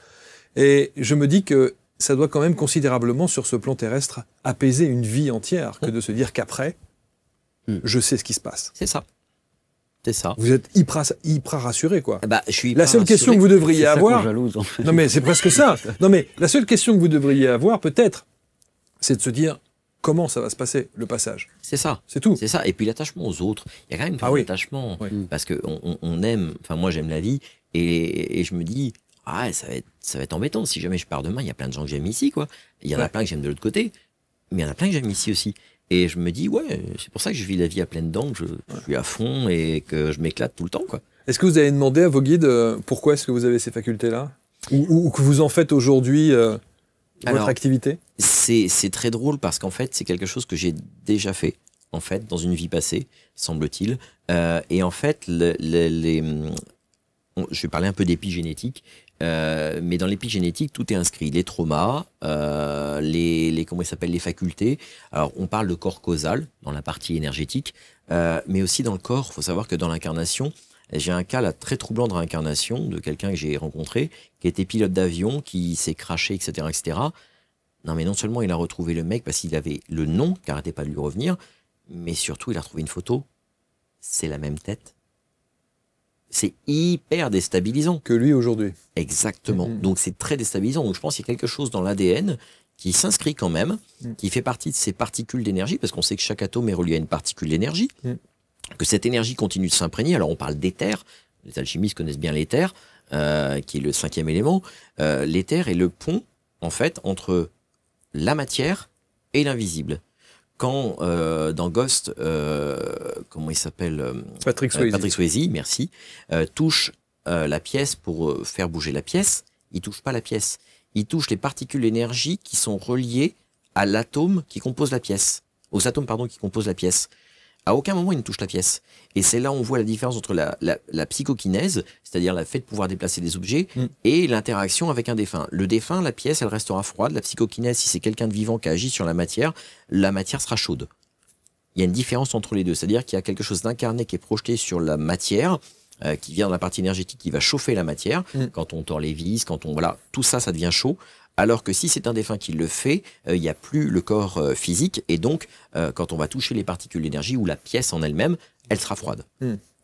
Et je me dis que ça doit quand même considérablement, sur ce plan terrestre, apaiser une vie entière, que de se dire qu'après, je sais ce qui se passe. C'est ça. C'est ça. Vous êtes hyper rassuré, quoi. Bah, je suis la seule question que vous devriez avoir... jalouse, en fait. Non, mais c'est presque ça. Non, mais la seule question que vous devriez avoir, peut-être, c'est de se dire comment ça va se passer, le passage. C'est ça. C'est tout. C'est ça. Et puis l'attachement aux autres. Il y a quand même un attachement. Oui. Parce qu'on aime... Enfin, moi, j'aime la vie. Et je me dis, ça va être embêtant. Si jamais je pars demain, il y a plein de gens que j'aime ici, quoi. Il y en a plein que j'aime de l'autre côté. Mais il y en a plein que j'aime ici aussi. Et je me dis, c'est pour ça que je vis la vie à pleines dents, que je suis à fond et que je m'éclate tout le temps, quoi. Est-ce que vous avez demandé à vos guides pourquoi est-ce que vous avez ces facultés-là ou que vous en faites aujourd'hui votre activité? C'est très drôle parce qu'en fait, c'est quelque chose que j'ai déjà fait, en fait, dans une vie passée, semble-t-il. Et en fait, je vais parler un peu d'épigénétique. Mais dans l'épigénétique, tout est inscrit. Les traumas, comment il s'appelle, les facultés. Alors, on parle de corps causal dans la partie énergétique, mais aussi dans le corps. Il faut savoir que dans l'incarnation, j'ai un cas là très troublant de réincarnation de quelqu'un que j'ai rencontré, qui était pilote d'avion, qui s'est crashé, etc., etc. Non, mais non seulement il a retrouvé le mec parce qu'il avait le nom, qui n'arrêtait pas de lui revenir, mais surtout il a retrouvé une photo. C'est la même tête. C'est hyper déstabilisant. Que lui aujourd'hui. Exactement. Donc c'est très déstabilisant. Donc je pense qu'il y a quelque chose dans l'ADN qui s'inscrit quand même, qui fait partie de ces particules d'énergie, parce qu'on sait que chaque atome est relié à une particule d'énergie, que cette énergie continue de s'imprégner. Alors on parle d'éther, les alchimistes connaissent bien l'éther, qui est le 5e élément. L'éther est le pont, en fait, entre la matière et l'invisible. quand dans Ghost, comment il s'appelle Patrick Swayze. Patrick Swayze, merci, touche la pièce pour faire bouger la pièce, il touche pas la pièce. Il touche les particules d'énergie qui sont reliées à l'atome qui compose la pièce. Aux atomes, pardon, qui composent la pièce. À aucun moment, il ne touche la pièce. Et c'est là où on voit la différence entre la psychokinèse, c'est-à-dire le fait de pouvoir déplacer des objets, et l'interaction avec un défunt. Le défunt, la pièce, elle restera froide. La psychokinèse, si c'est quelqu'un de vivant qui agit sur la matière sera chaude. Il y a une différence entre les deux. C'est-à-dire qu'il y a quelque chose d'incarné qui est projeté sur la matière, qui vient de la partie énergétique, qui va chauffer la matière. Quand on tord les vis, quand on... Voilà, tout ça, ça devient chaud. Alors que si c'est un défunt qui le fait, il n'y a plus le corps physique. Et donc, quand on va toucher les particules d'énergie ou la pièce en elle-même, elle sera froide.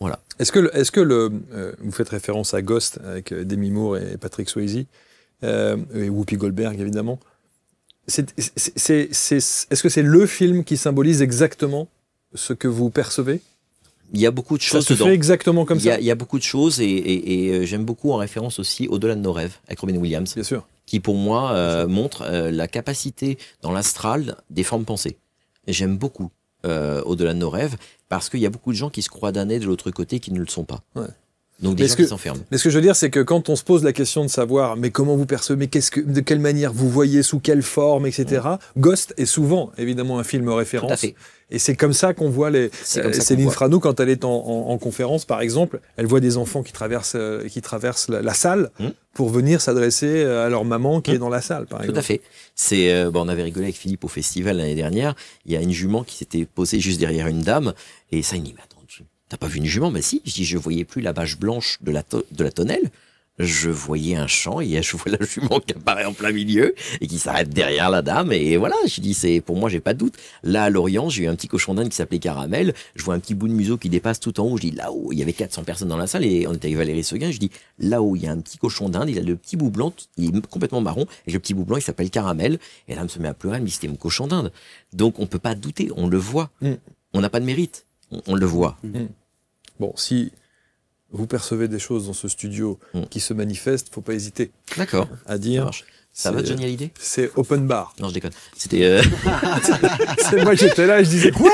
Voilà. Est-ce que vous faites référence à Ghost avec Demi Moore et Patrick Swayze, et Whoopi Goldberg, évidemment. Est-ce que c'est le film qui symbolise exactement ce que vous percevez ? Il y a beaucoup de choses dedans. Ça se fait exactement comme ça. Il y a beaucoup de choses et j'aime beaucoup en référence aussi Au-delà de nos rêves avec Robin Williams. Bien sûr. Qui pour moi montre la capacité dans l'astral des formes pensées. J'aime beaucoup Au-delà de nos rêves parce qu'il y a beaucoup de gens qui se croient damnés de l'autre côté qui ne le sont pas. Ouais. Donc des gens qui s'enferment. Mais ce que je veux dire, c'est que quand on se pose la question de savoir mais comment vous percevez, de quelle manière vous voyez, sous quelle forme, etc., Ghost est souvent évidemment un film référence. Tout à fait. Et c'est comme ça qu'on voit Céline Frano, quand elle est en conférence, par exemple, elle voit des enfants qui traversent la salle pour venir s'adresser à leur maman qui est dans la salle, par exemple. Tout à fait. On avait rigolé avec Philippe au festival l'année dernière. Il y a une jument qui s'était posée juste derrière une dame. Et ça, il me dit, mais attends, t'as pas vu une jument? Bah si. Je dis, je voyais plus la bâche blanche de la tonnelle. Je voyais un champ et je vois la jument qui apparaît en plein milieu et qui s'arrête derrière la dame. Et voilà, je dis, pour moi, j'ai pas de doute. Là, à Lorient, j'ai eu un petit cochon d'Inde qui s'appelait Caramel. Je vois un petit bout de museau qui dépasse tout en haut. Je dis, là-haut, il y avait 400 personnes dans la salle et on était avec Valérie Seguin. Je dis, là-haut, il y a un petit cochon d'Inde. Il a le petit bout blanc, il est complètement marron. Et le petit bout blanc, il s'appelle Caramel. Et la dame se met à pleurer. Elle me dit, c'était mon cochon d'Inde. Donc, on peut pas douter. On le voit. On n'a pas de mérite. On le voit. Bon, si vous percevez des choses dans ce studio qui se manifestent, faut pas hésiter. D'accord. À dire. Ça va, Johnny Hallyday ? C'est open bar. Non, je déconne. C'était. Moi, j'étais là, je disais quoi ?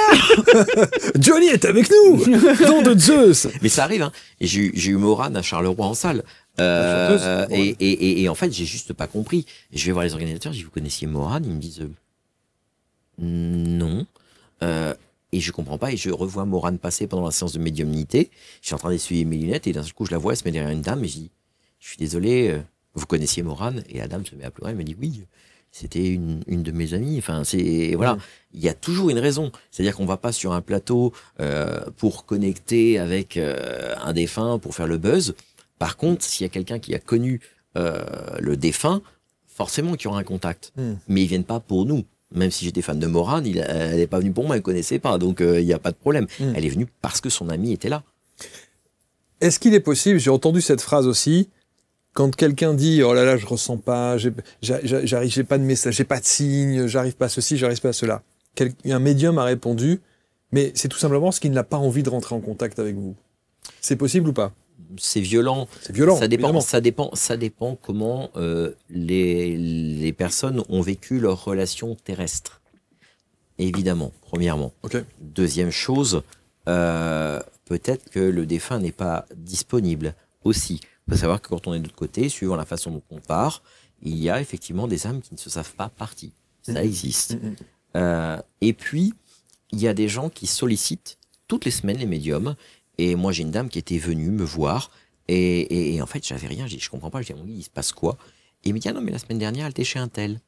Johnny est avec nous. Nom de Zeus. Mais ça arrive, hein. Et j'ai eu Morane à Charleroi en salle. Et en fait, j'ai juste pas compris. Et je vais voir les organisateurs. Je dis, vous connaissiez Morane ? Ils me disent non. Et je comprends pas, et je revois Morane passer pendant la séance de médiumnité. Je suis en train d'essuyer mes lunettes, et d'un seul coup, je la vois, elle se met derrière une dame, et je dis, je suis désolé, vous connaissiez Morane? Et la dame se met à pleurer, elle me dit, oui, c'était une de mes amies. Enfin, voilà. Il y a toujours une raison. C'est-à-dire qu'on va pas sur un plateau pour connecter avec un défunt, pour faire le buzz. Par contre, s'il y a quelqu'un qui a connu le défunt, forcément qu'il y aura un contact. Mais ils viennent pas pour nous. Même si j'étais fan de Morane, elle n'est pas venue pour moi, elle ne connaissait pas, donc il n'y a pas de problème. Elle est venue parce que son ami était là. Est-ce qu'il est possible, j'ai entendu cette phrase aussi, quand quelqu'un dit « Oh là là, je ressens pas, j'ai pas de message, j'ai pas de signe, j'arrive pas à ceci, j'arrive pas à cela ». Un médium a répondu « Mais c'est tout simplement parce qu'il n'a pas envie de rentrer en contact avec vous ». C'est possible ou pas ? C'est violent. C'est violent. Ça dépend comment les personnes ont vécu leur relation terrestre. Évidemment, premièrement. Okay. Deuxième chose, peut-être que le défunt n'est pas disponible aussi. Il faut savoir que quand on est de l'autre côté, suivant la façon dont on part, il y a effectivement des âmes qui ne se savent pas parties. Ça existe. Et puis, il y a des gens qui sollicitent toutes les semaines les médiums. Et moi, j'ai une dame qui était venue me voir. Et en fait, j'avais rien. Je dis, je comprends pas. Je dis, mon lit, il se passe quoi? Et il me dit, ah non, mais la semaine dernière, elle était chez un tel.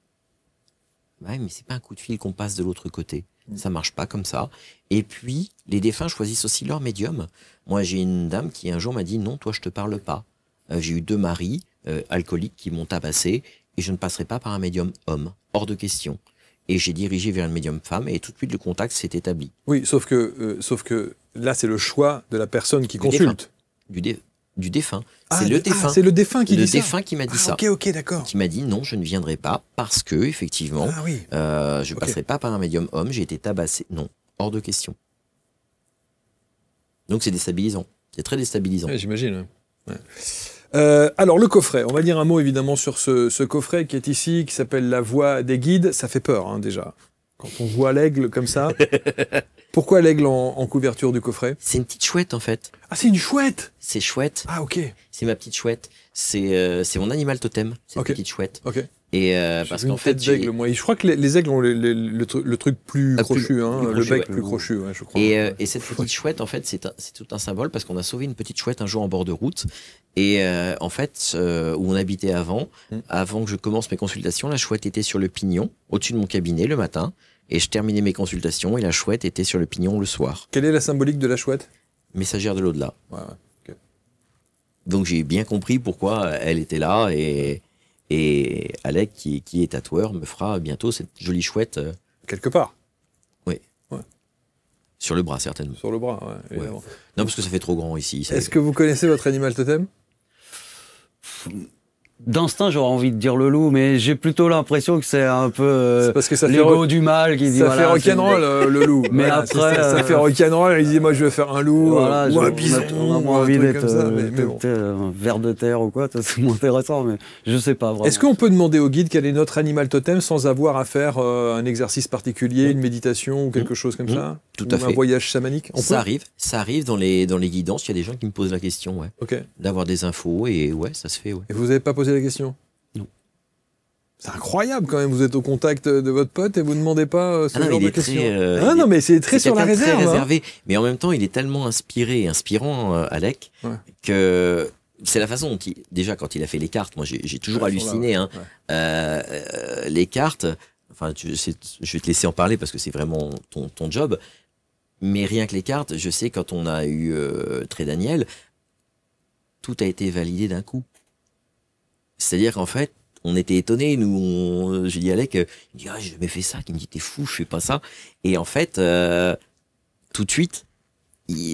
Ouais, mais c'est pas un coup de fil qu'on passe de l'autre côté. Ça marche pas comme ça. Et puis, les défunts choisissent aussi leur médium. Moi, j'ai une dame qui un jour m'a dit, non, toi, je te parle pas. J'ai eu 2 maris alcooliques qui m'ont tabassé et je ne passerai pas par un médium homme. Hors de question. Et j'ai dirigé vers une médium femme et tout de suite, le contact s'est établi. Oui, sauf que là, c'est le choix de la personne qui consulte. Du défunt. C'est le défunt. C'est le défunt qui dit ça. Le défunt qui m'a dit ça. Ok, d'accord. Qui m'a dit non, je ne viendrai pas parce que, effectivement, je ne passerai pas par un médium homme, j'ai été tabassé. Non, hors de question. Donc c'est déstabilisant. C'est très déstabilisant. Ouais, j'imagine. Ouais. Alors, le coffret. On va dire un mot, évidemment, sur ce coffret qui est ici, qui s'appelle La Voix des Guides. Ça fait peur, hein, déjà. Quand on voit l'aigle comme ça, pourquoi l'aigle en couverture du coffret? C'est une petite chouette en fait. Ah, c'est une chouette! C'est chouette. Ah, ok. C'est ma petite chouette. C'est mon animal totem, cette Ok. petite chouette. Ok. Et J'ai parce vu qu'en une fait, tête d'aigle, moi. Et je crois que les aigles ont le truc plus Ah, plus- crochu, hein, plus le crochu, bec ouais. plus crochu, ouais, je crois. Et cette petite chouette, en fait, c'est tout un symbole parce qu'on a sauvé une petite chouette un jour en bord de route. Et en fait, où on habitait avant que je commence mes consultations, la chouette était sur le pignon, au-dessus de mon cabinet le matin. Et je terminais mes consultations et la chouette était sur le pignon le soir. Quelle est la symbolique de la chouette? Messagère de l'au-delà. Ouais, ouais. Ok. Donc j'ai bien compris pourquoi elle était là et Alec, qui est tatoueur, me fera bientôt cette jolie chouette Quelque part, sur le bras, certainement. sur le bras, ouais, évidemment. Non, parce que ça fait trop grand ici. Est-ce que vous connaissez votre animal totem? D'instinct, j'aurais envie de dire le loup, mais j'ai plutôt l'impression que c'est un peu C'est parce que ça fait l'ego du mal qui dit Ça voilà, fait rock'n'roll, le loup. Mais Voilà, après, c'est ça fait rock'n'roll, il dit moi je vais faire un loup, voilà, ou un on bison, a ou moins un envie truc d'être comme ça, mais bon. un ver de terre ou quoi, ça, c'est moins intéressant, mais je sais pas vraiment. Est-ce qu'on peut demander au guide quel est notre animal totem sans avoir à faire un exercice particulier, une méditation ou quelque chose comme ça? Tout Ou à un fait. voyage chamanique? On Ça peut arrive dans les guidances. Il y a des gens qui me posent la question, ouais, Ok. d'avoir des infos et ouais, ça se fait. Ouais. Et vous n'avez pas posé la question? Non. C'est incroyable quand même, vous êtes au contact de votre pote et vous ne demandez pas ce Ah non, genre il de est très, questions. il Ah est- non, mais c'est très C'est sur la quelqu'un de réserve. très hein. réservé, mais en même temps, il est tellement inspiré et inspirant, Alec, Ouais. que c'est la façon dont déjà quand il a fait les cartes, moi j'ai toujours Ouais, elles sont là, halluciné. Hein. ouais. Les cartes, enfin, je vais te laisser en parler parce que c'est vraiment ton job. Mais rien que les cartes, je sais quand on a eu Très Daniel, tout a été validé d'un coup. C'est-à-dire qu'en fait, on était étonnés, nous, j'ai dit à Alec, il me dit, ah, j'ai jamais fait ça, il me dit, t'es fou, je fais pas ça. Et en fait, tout de suite,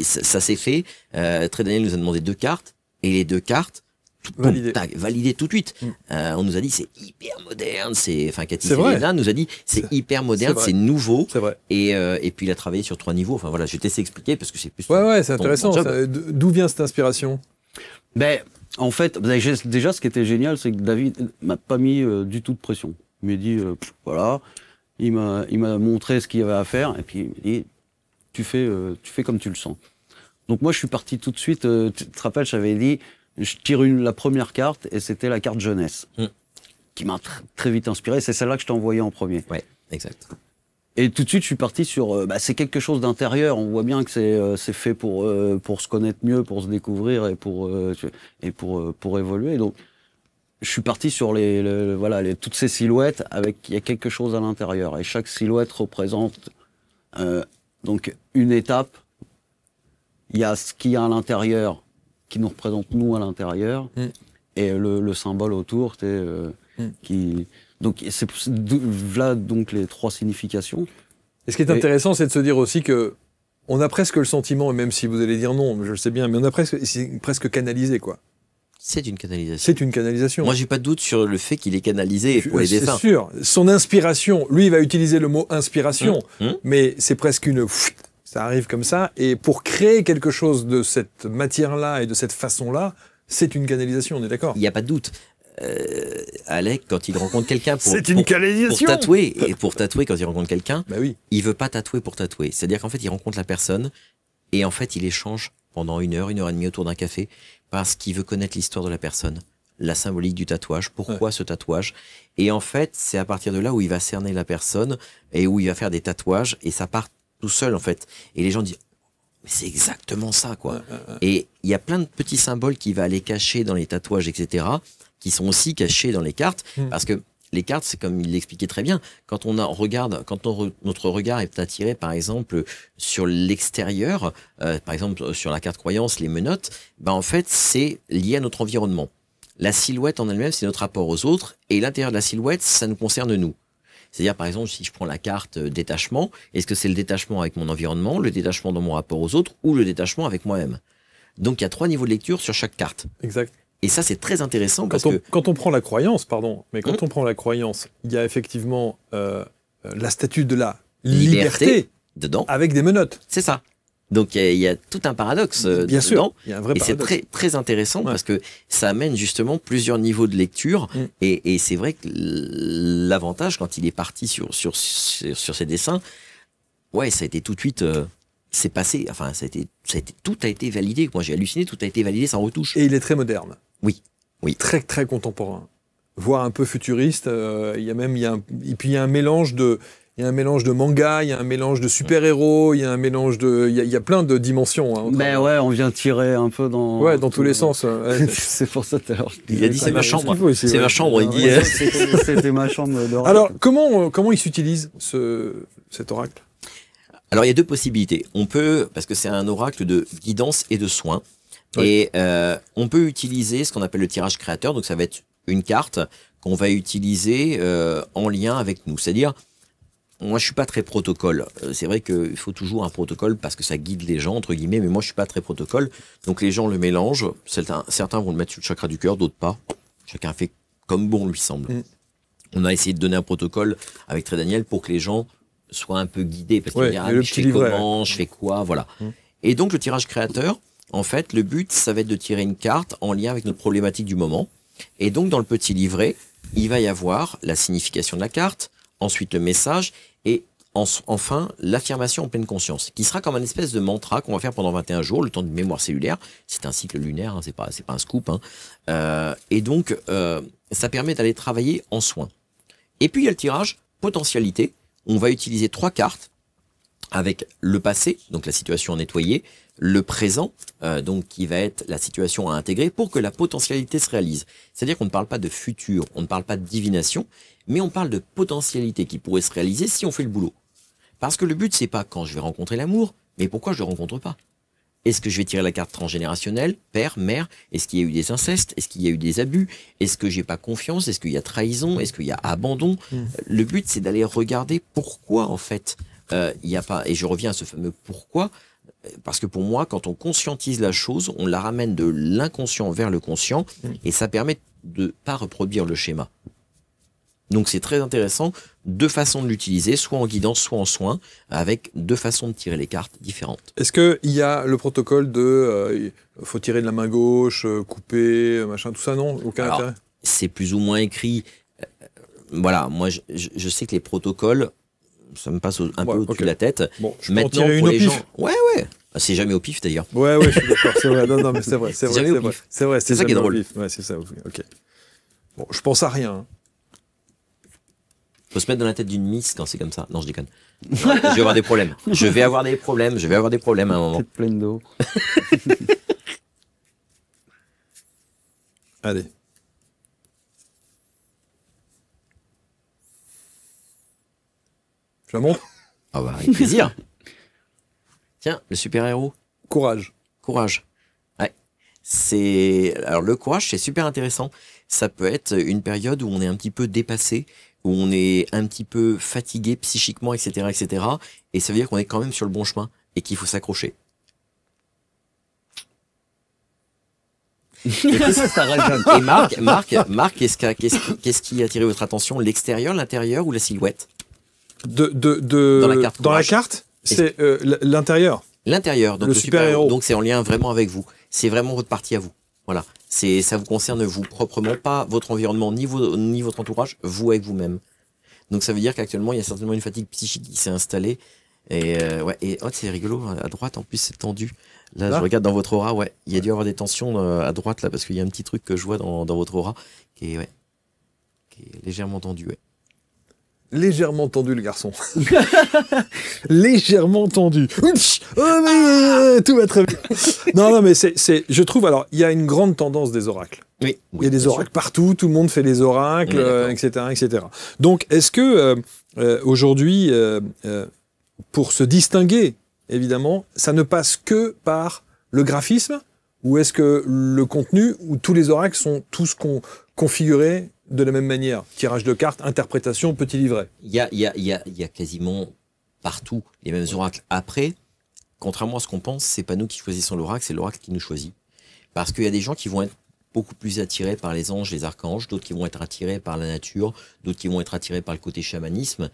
ça s'est fait. Très Daniel nous a demandé 2 cartes, et les 2 cartes, validé tout de suite. On nous a dit, c'est hyper moderne, enfin, Cathy C'est vrai. Selena nous a dit, c'est hyper moderne, vrai. c'est nouveau. C'est vrai. Et puis il a travaillé sur 3 niveaux. Enfin voilà, je vais te laisser expliquer parce que c'est plus. Ouais, c'est ton intéressant. job. ça. D'où vient cette inspiration? Ben, en fait, déjà, ce qui était génial, c'est que David m'a pas mis du tout de pression. Il m'a dit, voilà, il m'a montré ce qu'il y avait à faire, et puis il m'a dit, tu fais comme tu le sens. Donc moi, je suis parti tout de suite. Tu te rappelles, j'avais dit, je tire la première carte, et c'était la carte jeunesse, qui m'a très vite inspiré. C'est celle-là que je t'ai envoyée en premier. Ouais, exact. Et tout de suite, je suis parti sur. C'est quelque chose d'intérieur. On voit bien que c'est fait pour se connaître mieux, pour se découvrir et pour évoluer. Donc, je suis parti sur toutes ces silhouettes il y a quelque chose à l'intérieur. Et chaque silhouette représente donc une étape. Il y a ce qu'il y a à l'intérieur qui nous représente nous à l'intérieur, et le symbole autour, qui. Donc, c'est là donc les 3 significations. Et ce qui est intéressant, c'est de se dire aussi que on a presque le sentiment, et même si vous allez dire non, je le sais bien, mais c'est presque canalisé, quoi. C'est une canalisation. C'est une canalisation. Moi, j'ai pas de doute sur le fait qu'il est canalisé pour les dessins. C'est sûr. Son inspiration, lui, il va utiliser le mot inspiration, mais c'est presque une. Ça arrive comme ça, et pour créer quelque chose de cette matière-là et de cette façon-là, c'est une canalisation, on est d'accord? Il n'y a pas de doute. Alec, quand il rencontre quelqu'un pour tatouer, quand il rencontre quelqu'un, il veut pas tatouer pour tatouer. C'est-à-dire qu'en fait, il rencontre la personne et en fait, il échange pendant 1 heure, 1 heure et demie autour d'un café parce qu'il veut connaître l'histoire de la personne, la symbolique du tatouage, pourquoi ce tatouage. Et en fait, c'est à partir de là où il va cerner la personne et où il va faire des tatouages et ça part tout seul en fait. Et les gens disent, mais c'est exactement ça, quoi. Et il y a plein de petits symboles qu'il va aller cacher dans les tatouages, etc., qui sont aussi cachés dans les cartes, parce que les cartes, c'est comme il l'expliquait très bien, quand notre regard est attiré, par exemple, sur l'extérieur, par exemple, sur la carte croyance, les menottes, en fait, c'est lié à notre environnement. La silhouette en elle-même, c'est notre rapport aux autres, et l'intérieur de la silhouette, ça nous concerne nous. C'est-à-dire, par exemple, si je prends la carte détachement, est-ce que c'est le détachement avec mon environnement, le détachement dans mon rapport aux autres, ou le détachement avec moi-même? Donc, il y a 3 niveaux de lecture sur chaque carte. Exact. Et ça, c'est très intéressant quand on prend la croyance, on prend la croyance, il y a effectivement la statue de la liberté dedans, avec des menottes. C'est ça. Donc il y a tout un paradoxe Bien sûr, dedans. il y a un vrai Et c'est paradoxe. très intéressant parce que ça amène justement plusieurs niveaux de lecture. Et c'est vrai que l'avantage, quand il est parti sur ses dessins, ouais, ça a été tout de suite... c'est passé, enfin, tout a été validé. Moi, j'ai halluciné, tout a été validé sans retouche. Et il est très moderne. Oui. Très, très contemporain. Voire un peu futuriste. Et puis il y a un mélange de manga, il y a un mélange de super-héros, il y a un mélange il y a plein de dimensions. Hein, ouais, on vient tirer un peu dans... Ouais, dans tous les sens. C'est pour ça tout à l'heure. Il a dit c'est ma chambre. C'est ma chambre, il dit. C'était ma chambre d'oracle. Alors, comment il s'utilise, cet oracle? Alors, il y a deux possibilités. On peut, parce que c'est un oracle de guidance et de soins, et on peut utiliser ce qu'on appelle le tirage créateur. Donc, ça va être une carte qu'on va utiliser en lien avec nous. C'est-à-dire, moi, je suis pas très protocole. C'est vrai qu'il faut toujours un protocole parce que ça guide les gens, entre guillemets, mais moi, je suis pas très protocole. Donc, les gens le mélangent. Certains vont le mettre sur le chakra du cœur, d'autres pas. Chacun fait comme bon lui semble. On a essayé de donner un protocole avec Très Daniel pour que les gens soient un peu guidés, parce qu'ils disent, je fais comment, je fais quoi, voilà. Et donc, le tirage créateur, en fait, le but, ça va être de tirer une carte en lien avec notre problématique du moment. Et donc, dans le petit livret, il va y avoir la signification de la carte, ensuite le message, et enfin, l'affirmation en pleine conscience, qui sera comme un espèce de mantra qu'on va faire pendant 21 jours, le temps d'une mémoire cellulaire. C'est un cycle lunaire, hein, c'est pas un scoop. Hein. Et donc, ça permet d'aller travailler en soins. Et puis, il y a le tirage potentialité. On va utiliser 3 cartes avec le passé, donc la situation à nettoyer, le présent, donc qui va être la situation à intégrer pour que la potentialité se réalise. C'est-à-dire qu'on ne parle pas de futur, on ne parle pas de divination, mais on parle de potentialité qui pourrait se réaliser si on fait le boulot. Parce que le but, c'est pas quand je vais rencontrer l'amour, mais pourquoi je le rencontre pas. Est-ce que je vais tirer la carte transgénérationnelle, père, mère? Est-ce qu'il y a eu des incestes? Est-ce qu'il y a eu des abus? Est-ce que j'ai pas confiance? Est-ce qu'il y a trahison? Est-ce qu'il y a abandon? Le but, c'est d'aller regarder pourquoi, en fait, il n'y a pas... Et je reviens à ce fameux pourquoi, parce que pour moi, quand on conscientise la chose, on la ramène de l'inconscient vers le conscient, et ça permet de pas reproduire le schéma. Donc c'est très intéressant, 2 façons de l'utiliser, soit en guidance, soit en soins, avec 2 façons de tirer les cartes différentes. Est-ce qu'il y a le protocole de faut tirer de la main gauche, couper, machin, tout ça, non? Aucun intérêt? C'est plus ou moins écrit. Voilà, moi je sais que les protocoles, ça me passe un peu au-dessus de la tête. Bon, je peux maintenant, en tirer une pour au les pif. gens, ouais. C'est jamais au pif d'ailleurs. Ouais, je suis d'accord, c'est vrai. Non, mais c'est vrai. C'est ça qui est drôle. Ouais, c'est ça, ok. Bon, je pense à rien. Faut se mettre dans la tête d'une miss quand c'est comme ça. Non, je déconne. Je vais avoir des problèmes. Je vais avoir des problèmes à un moment. Tête pleine d'eau. Allez. Je la montre? Ah bah, avec plaisir. Tiens, le super-héros. Courage. Ouais. Alors, le courage, c'est super intéressant. Ça peut être une période où on est un petit peu dépassé, où on est un petit peu fatigué psychiquement, etc., etc. Et ça veut dire qu'on est quand même sur le bon chemin et qu'il faut s'accrocher. Et Marc, qu'est-ce qui a attiré votre attention? L'extérieur, l'intérieur ou la silhouette? Dans la carte, c'est l'intérieur. L'intérieur, donc le super-héros. Donc c'est en lien vraiment avec vous. C'est vraiment votre partie à vous. Voilà. Ça vous concerne vous proprement, pas votre environnement, ni votre entourage, vous avec vous-même. Donc ça veut dire qu'actuellement, il y a certainement une fatigue psychique qui s'est installée. Et c'est rigolo, à droite en plus c'est tendu. Là, je regarde dans votre aura, il y a dû y avoir des tensions à droite là, parce qu'il y a un petit truc que je vois dans votre aura qui est légèrement tendu, Légèrement tendu, le garçon. Légèrement tendu. Tout va très bien. Non, mais je trouve, alors, il y a une grande tendance des oracles. Oui, il y a des oracles partout, tout le monde fait des oracles, etc., etc. Donc, est-ce que, aujourd'hui, pour se distinguer, évidemment, ça ne passe que par le graphisme, ou est-ce que le contenu, où tous les oracles sont tous configurés de la même manière? Tirage de cartes, interprétation, petit livret. Il y a quasiment partout les mêmes oracles. Après, contrairement à ce qu'on pense, c'est pas nous qui choisissons l'oracle, c'est l'oracle qui nous choisit. Parce qu'il y a des gens qui vont être beaucoup plus attirés par les anges, les archanges, d'autres qui vont être attirés par la nature, d'autres qui vont être attirés par le côté chamanisme.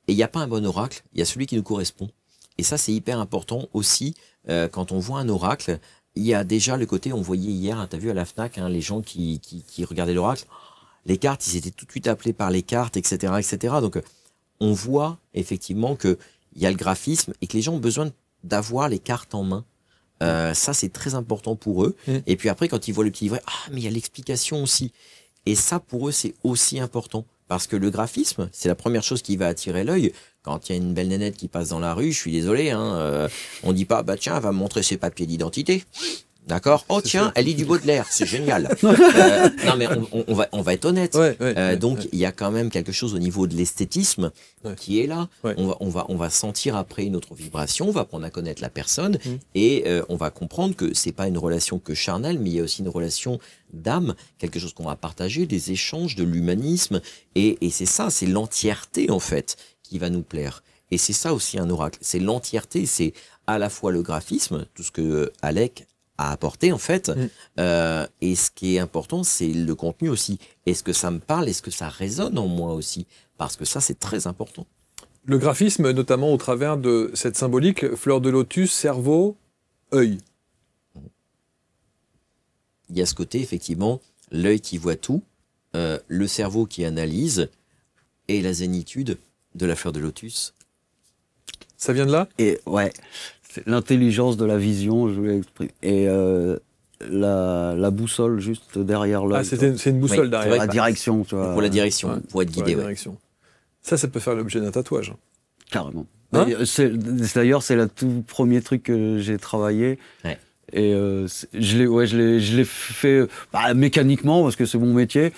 Et il n'y a pas un bon oracle, il y a celui qui nous correspond. Et ça, c'est hyper important aussi quand on voit un oracle. Il y a déjà le côté, on voyait hier, hein, tu as vu à la FNAC, hein, les gens qui regardaient l'oracle, les cartes, ils étaient tout de suite appelés par les cartes, etc. etc. Donc, on voit effectivement qu'il y a le graphisme et que les gens ont besoin d'avoir les cartes en main. Ça, c'est très important pour eux. Et puis après, quand ils voient le petit livret, mais il y a l'explication aussi. Et ça, pour eux, c'est aussi important. Parce que le graphisme, c'est la première chose qui va attirer l'œil. Quand il y a une belle nénette qui passe dans la rue, je suis désolé, hein, on dit pas, bah tiens, elle va me montrer ses papiers d'identité. D'accord. Oh tiens, elle lit du Baudelaire, c'est génial. Non mais on va être honnête. Donc il y a quand même quelque chose au niveau de l'esthétisme qui est là. On va sentir après une autre vibration, on va apprendre à connaître la personne et on va comprendre que c'est pas une relation que charnelle, mais il y a aussi une relation d'âme, quelque chose qu'on va partager, des échanges, de l'humanisme et c'est ça, c'est l'entièreté en fait qui va nous plaire. Et c'est ça aussi un oracle, c'est l'entièreté, c'est à la fois le graphisme, tout ce que Alec à apporter en fait, et ce qui est important c'est le contenu aussi. Est-ce que ça me parle, est-ce que ça résonne en moi aussi, parce que ça c'est très important. Le graphisme notamment au travers de cette symbolique, fleur de lotus, cerveau, œil. Il y a ce côté effectivement, l'œil qui voit tout, le cerveau qui analyse, et la zénitude de la fleur de lotus. Ça vient de là? Et ouais. L'intelligence de la vision, je voulais exprimer. Et la boussole juste derrière l'œil. C'est une boussole derrière. La direction, tu vois. Pour la direction, pour être guidé. Ça peut faire l'objet d'un tatouage. Carrément. Hein? D'ailleurs, c'est le tout premier truc que j'ai travaillé. Et je l'ai fait mécaniquement, parce que c'est mon métier.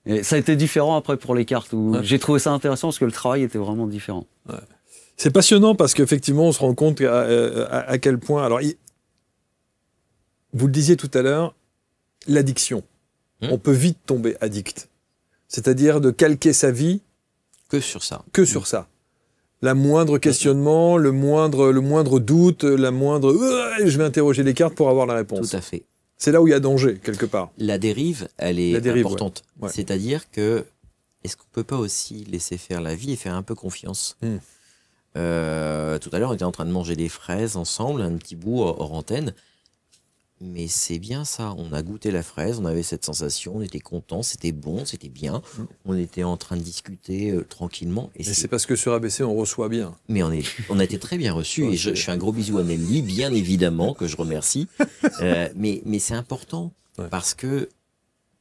Et ça a été différent après pour les cartes. J'ai trouvé ça intéressant, parce que le travail était vraiment différent. C'est passionnant parce qu'effectivement, on se rend compte à quel point... Alors, vous le disiez tout à l'heure, l'addiction. On peut vite tomber addict. C'est-à-dire de calquer sa vie... Que sur ça. Que sur ça. La moindre questionnement, le moindre doute, la moindre... je vais interroger les cartes pour avoir la réponse. Tout à fait. C'est là où il y a danger, quelque part. La dérive, elle est importante. C'est-à-dire que, est-ce qu'on peut pas aussi laisser faire la vie et faire un peu confiance ? Tout à l'heure, on était en train de manger des fraises ensemble, un petit bout hors antenne. Mais c'est bien ça, on a goûté la fraise, on avait cette sensation, on était content, c'était bon, c'était bien. On était en train de discuter tranquillement. Et c'est parce que sur ABC, on reçoit bien. Mais on a été très bien reçus. Et je fais un gros bisou à Nelly, bien évidemment, que je remercie. Mais c'est important, parce que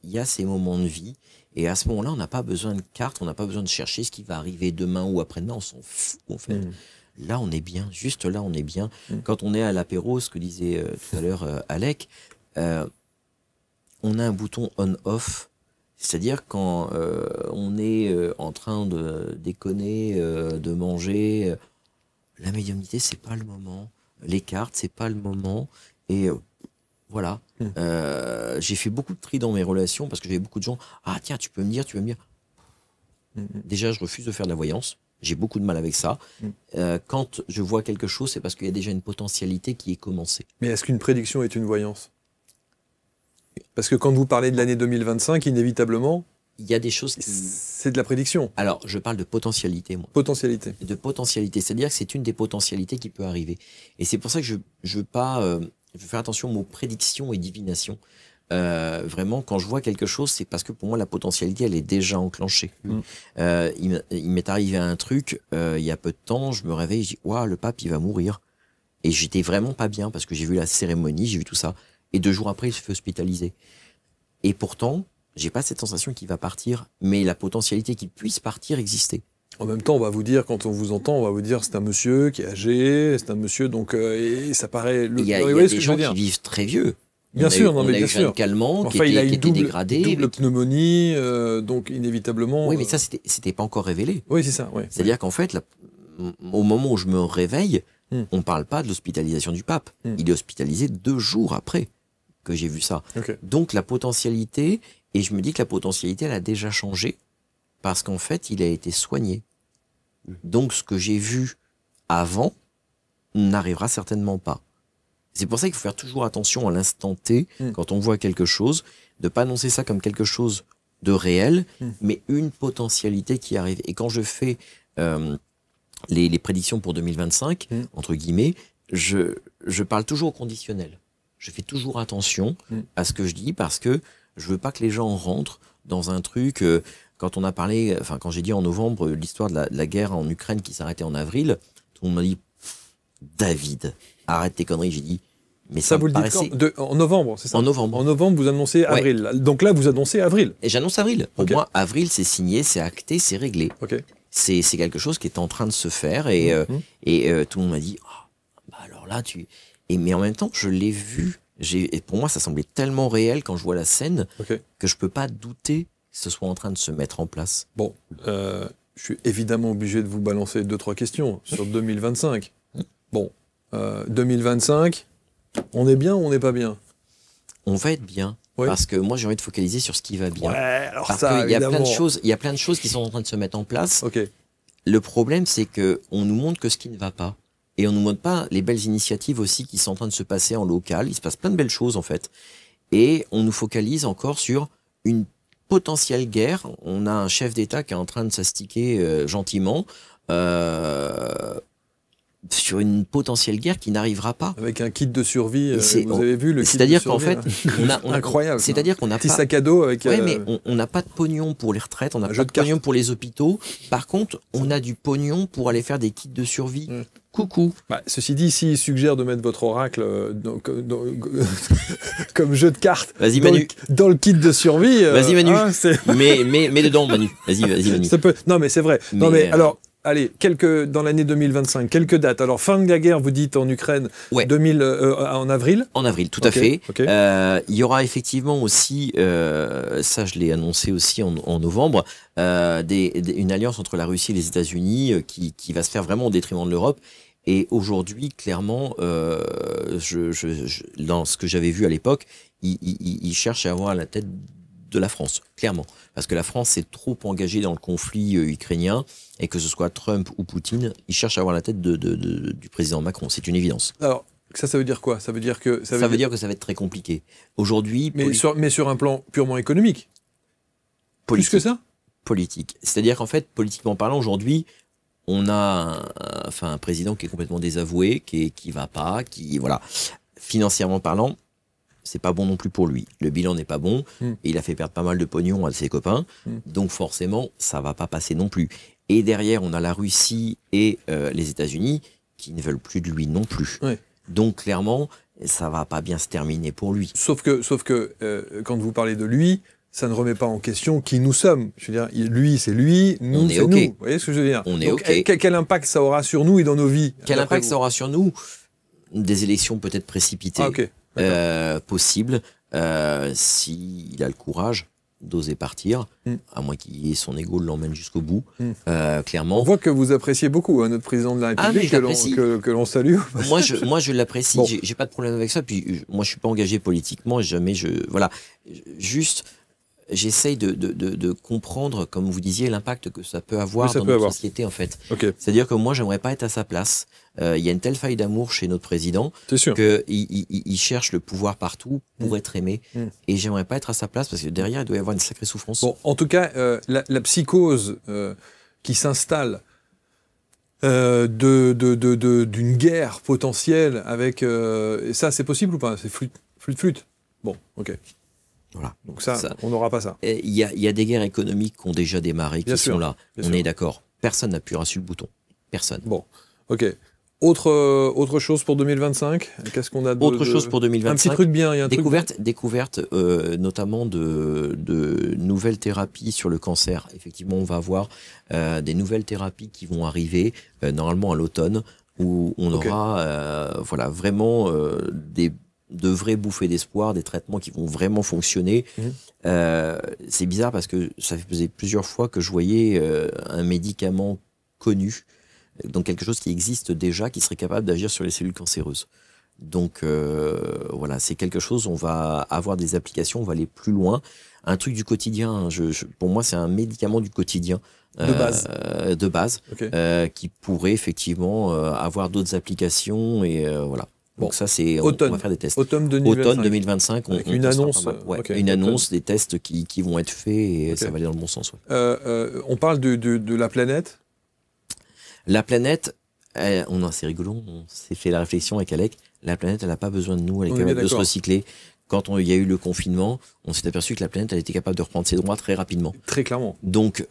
il y a ces moments de vie. Et à ce moment-là, on n'a pas besoin de cartes, on n'a pas besoin de chercher ce qui va arriver demain ou après-demain, on s'en fout en fait. Là, on est bien, juste là, on est bien. Quand on est à l'apéro, ce que disait tout à l'heure Alec, on a un bouton on-off, c'est-à-dire quand on est en train de déconner, de manger, la médiumnité, c'est pas le moment, les cartes, c'est pas le moment, et voilà. J'ai fait beaucoup de tri dans mes relations parce que j'avais beaucoup de gens. Ah tiens, tu peux me dire. Déjà, je refuse de faire de la voyance. J'ai beaucoup de mal avec ça. Quand je vois quelque chose, c'est parce qu'il y a déjà une potentialité qui est commencée. Mais est-ce qu'une prédiction est une voyance? Parce que quand vous parlez de l'année 2025, inévitablement, il y a des choses qui... C'est de la prédiction. Alors, je parle de potentialité, moi. Potentialité. De potentialité. C'est-à-dire que c'est une des potentialités qui peut arriver. Et c'est pour ça que je veux pas... je veux faire attention aux mots prédiction et divination. Vraiment, quand je vois quelque chose, c'est parce que pour moi, la potentialité, elle est déjà enclenchée. Il m'est arrivé un truc, il y a peu de temps, je me réveille, je dis, waouh, le pape, il va mourir. Et j'étais vraiment pas bien parce que j'ai vu la cérémonie, j'ai vu tout ça. Et 2 jours après, il se fait hospitaliser. Et pourtant, j'ai pas cette sensation qu'il va partir, mais la potentialité qu'il puisse partir existait. En même temps, on va vous dire, quand on vous entend, on va vous dire c'est un monsieur qui est âgé, c'est un monsieur, donc et ça paraît... Il y a des gens qui vivent très vieux. Bien sûr, non mais bien sûr. Calmant, enfin, il a une dégradé. Double pneumonie, donc inévitablement... Oui, mais ça, c'était pas encore révélé. Oui, c'est ça. Ouais, c'est-à-dire qu'en fait, au moment où je me réveille, on parle pas de l'hospitalisation du pape. Il est hospitalisé 2 jours après que j'ai vu ça. Donc la potentialité, et je me dis que la potentialité, elle a déjà changé, parce qu'en fait, il a été soigné. Donc ce que j'ai vu avant n'arrivera certainement pas. C'est pour ça qu'il faut faire toujours attention à l'instant T, quand on voit quelque chose, de pas annoncer ça comme quelque chose de réel, mais une potentialité qui arrive. Et quand je fais les prédictions pour 2025, entre guillemets, je parle toujours au conditionnel. Je fais toujours attention à ce que je dis parce que je veux pas que les gens rentrent dans un truc. Quand on a parlé, enfin quand j'ai dit en novembre l'histoire de la guerre en Ukraine qui s'arrêtait en avril, tout le monde m'a dit David, arrête tes conneries. J'ai dit mais ça vous le dites quand en novembre, c'est ça? En novembre. En novembre, vous annoncez avril. Ouais. Donc là, vous annoncez avril. Et j'annonce avril. Pour moi, avril, c'est signé, c'est acté, c'est réglé. C'est quelque chose qui est en train de se faire et tout le monde m'a dit bah alors là mais en même temps, je l'ai vu. Et pour moi, ça semblait tellement réel quand je vois la scène que je peux pas douter que ce soit en train de se mettre en place. Bon, je suis évidemment obligé de vous balancer 2-3 questions sur 2025. Bon, 2025, on est bien ou on n'est pas bien? On va être bien. Parce que moi, j'ai envie de focaliser sur ce qui va bien. Ouais, alors parce ça, qu'il y a plein de choses qui sont en train de se mettre en place. Le problème, c'est que on nous montre que ce qui ne va pas. Et on nous montre pas les belles initiatives aussi qui sont en train de se passer en local. Il se passe plein de belles choses, en fait. Et on nous focalise encore sur une potentielle guerre. On a un chef d'État qui est en train de s'astiquer gentiment sur une potentielle guerre qui n'arrivera pas. Avec un kit de survie, vous avez vu le kit de survie. C'est-à-dire qu'en fait, incroyable. C'est-à-dire qu'on a petit sac à dos avec. Ouais, mais on n'a pas de pognon pour les retraites, on n'a pas de pognon pour les hôpitaux. Par contre, on a du pognon pour aller faire des kits de survie. Coucou. Bah, ceci dit, s'il suggère de mettre votre oracle comme jeu de cartes dans le kit de survie. Vas-y Manu. Mais dedans Manu. Vas-y Manu. Ça peut... Non mais c'est vrai. Alors. Allez, dans l'année 2025, quelques dates. Alors, fin de la guerre, vous dites en Ukraine, en avril. En avril, tout à fait. Il y aura effectivement aussi, ça je l'ai annoncé aussi en novembre, une alliance entre la Russie et les États-Unis qui va se faire vraiment au détriment de l'Europe. Et aujourd'hui, clairement, dans ce que j'avais vu à l'époque, ils cherchent à avoir la tête de la France, clairement. Parce que la France s'est trop engagée dans le conflit ukrainien, et que ce soit Trump ou Poutine, ils cherchent à avoir la tête du président Macron. C'est une évidence. Alors, ça veut dire quoi? Ça veut dire que ça veut dire que ça va être très compliqué. Aujourd'hui... Mais sur un plan purement économique? Plus que ça? Politique. C'est-à-dire qu'en fait, politiquement parlant, aujourd'hui, on a un président qui est complètement désavoué, qui va pas, voilà. Financièrement parlant, c'est pas bon non plus pour lui. Le bilan n'est pas bon, et il a fait perdre pas mal de pognon à ses copains, donc forcément, ça va pas passer non plus. Et derrière, on a la Russie et les États-Unis qui ne veulent plus de lui non plus. Donc clairement, ça va pas bien se terminer pour lui. Sauf que quand vous parlez de lui, ça ne remet pas en question qui nous sommes. Je veux dire, lui, c'est lui, nous, c'est nous. Vous voyez ce que je veux dire? On est OK. Quel impact ça aura sur nous et dans nos vies? Quel impact ça aura sur nous? Des élections peut-être précipitées. Possible, s'il a le courage d'oser partir, à moins qu'il ait son ego l'emmène jusqu'au bout, clairement. On voit que vous appréciez beaucoup notre président de la République, que l'on salue. Moi, je l'apprécie, bon. J'ai pas de problème avec ça, puis moi, je suis pas engagé politiquement, jamais voilà. Juste, j'essaye de comprendre, comme vous disiez, l'impact que ça peut avoir dans notre société, en fait. C'est-à-dire que moi, j'aimerais pas être à sa place. Il y a une telle faille d'amour chez notre président qu'il cherche le pouvoir partout pour être aimé. Et j'aimerais pas être à sa place parce que derrière, il doit y avoir une sacrée souffrance. Bon, en tout cas, la psychose qui s'installe d'une guerre potentielle avec... ça, c'est possible ou pas? C'est flûte. Bon, ok. Voilà. Donc ça, on n'aura pas ça. Il y a des guerres économiques qui ont déjà démarré, qui sont là. On est d'accord. Personne n'appuiera sur le bouton. Personne. Bon, ok. Autre chose pour 2025? Qu'est-ce qu'on a Autre chose pour 2025. Un petit truc bien. Il y a un découverte notamment de nouvelles thérapies sur le cancer. Effectivement, on va avoir des nouvelles thérapies qui vont arriver normalement à l'automne, où on aura vraiment de vraies bouffées d'espoir, des traitements qui vont vraiment fonctionner. C'est bizarre parce que ça faisait plusieurs fois que je voyais un médicament connu, donc quelque chose qui existe déjà, qui serait capable d'agir sur les cellules cancéreuses. Donc voilà, c'est quelque chose, on va avoir des applications, on va aller plus loin. Un truc du quotidien, pour moi c'est un médicament du quotidien. De base, qui pourrait effectivement avoir d'autres applications, et voilà. Donc ça, on va faire des tests. Automne 2025. Une annonce des tests qui vont être faits, et ça va aller dans le bon sens. On parle de la planète. La planète, c'est rigolo, on s'est fait la réflexion avec Alec, la planète, elle n'a pas besoin de nous, elle est capable de se recycler. Quand il y a eu le confinement, on s'est aperçu que la planète, elle était capable de reprendre ses droits très rapidement. Très clairement. Donc,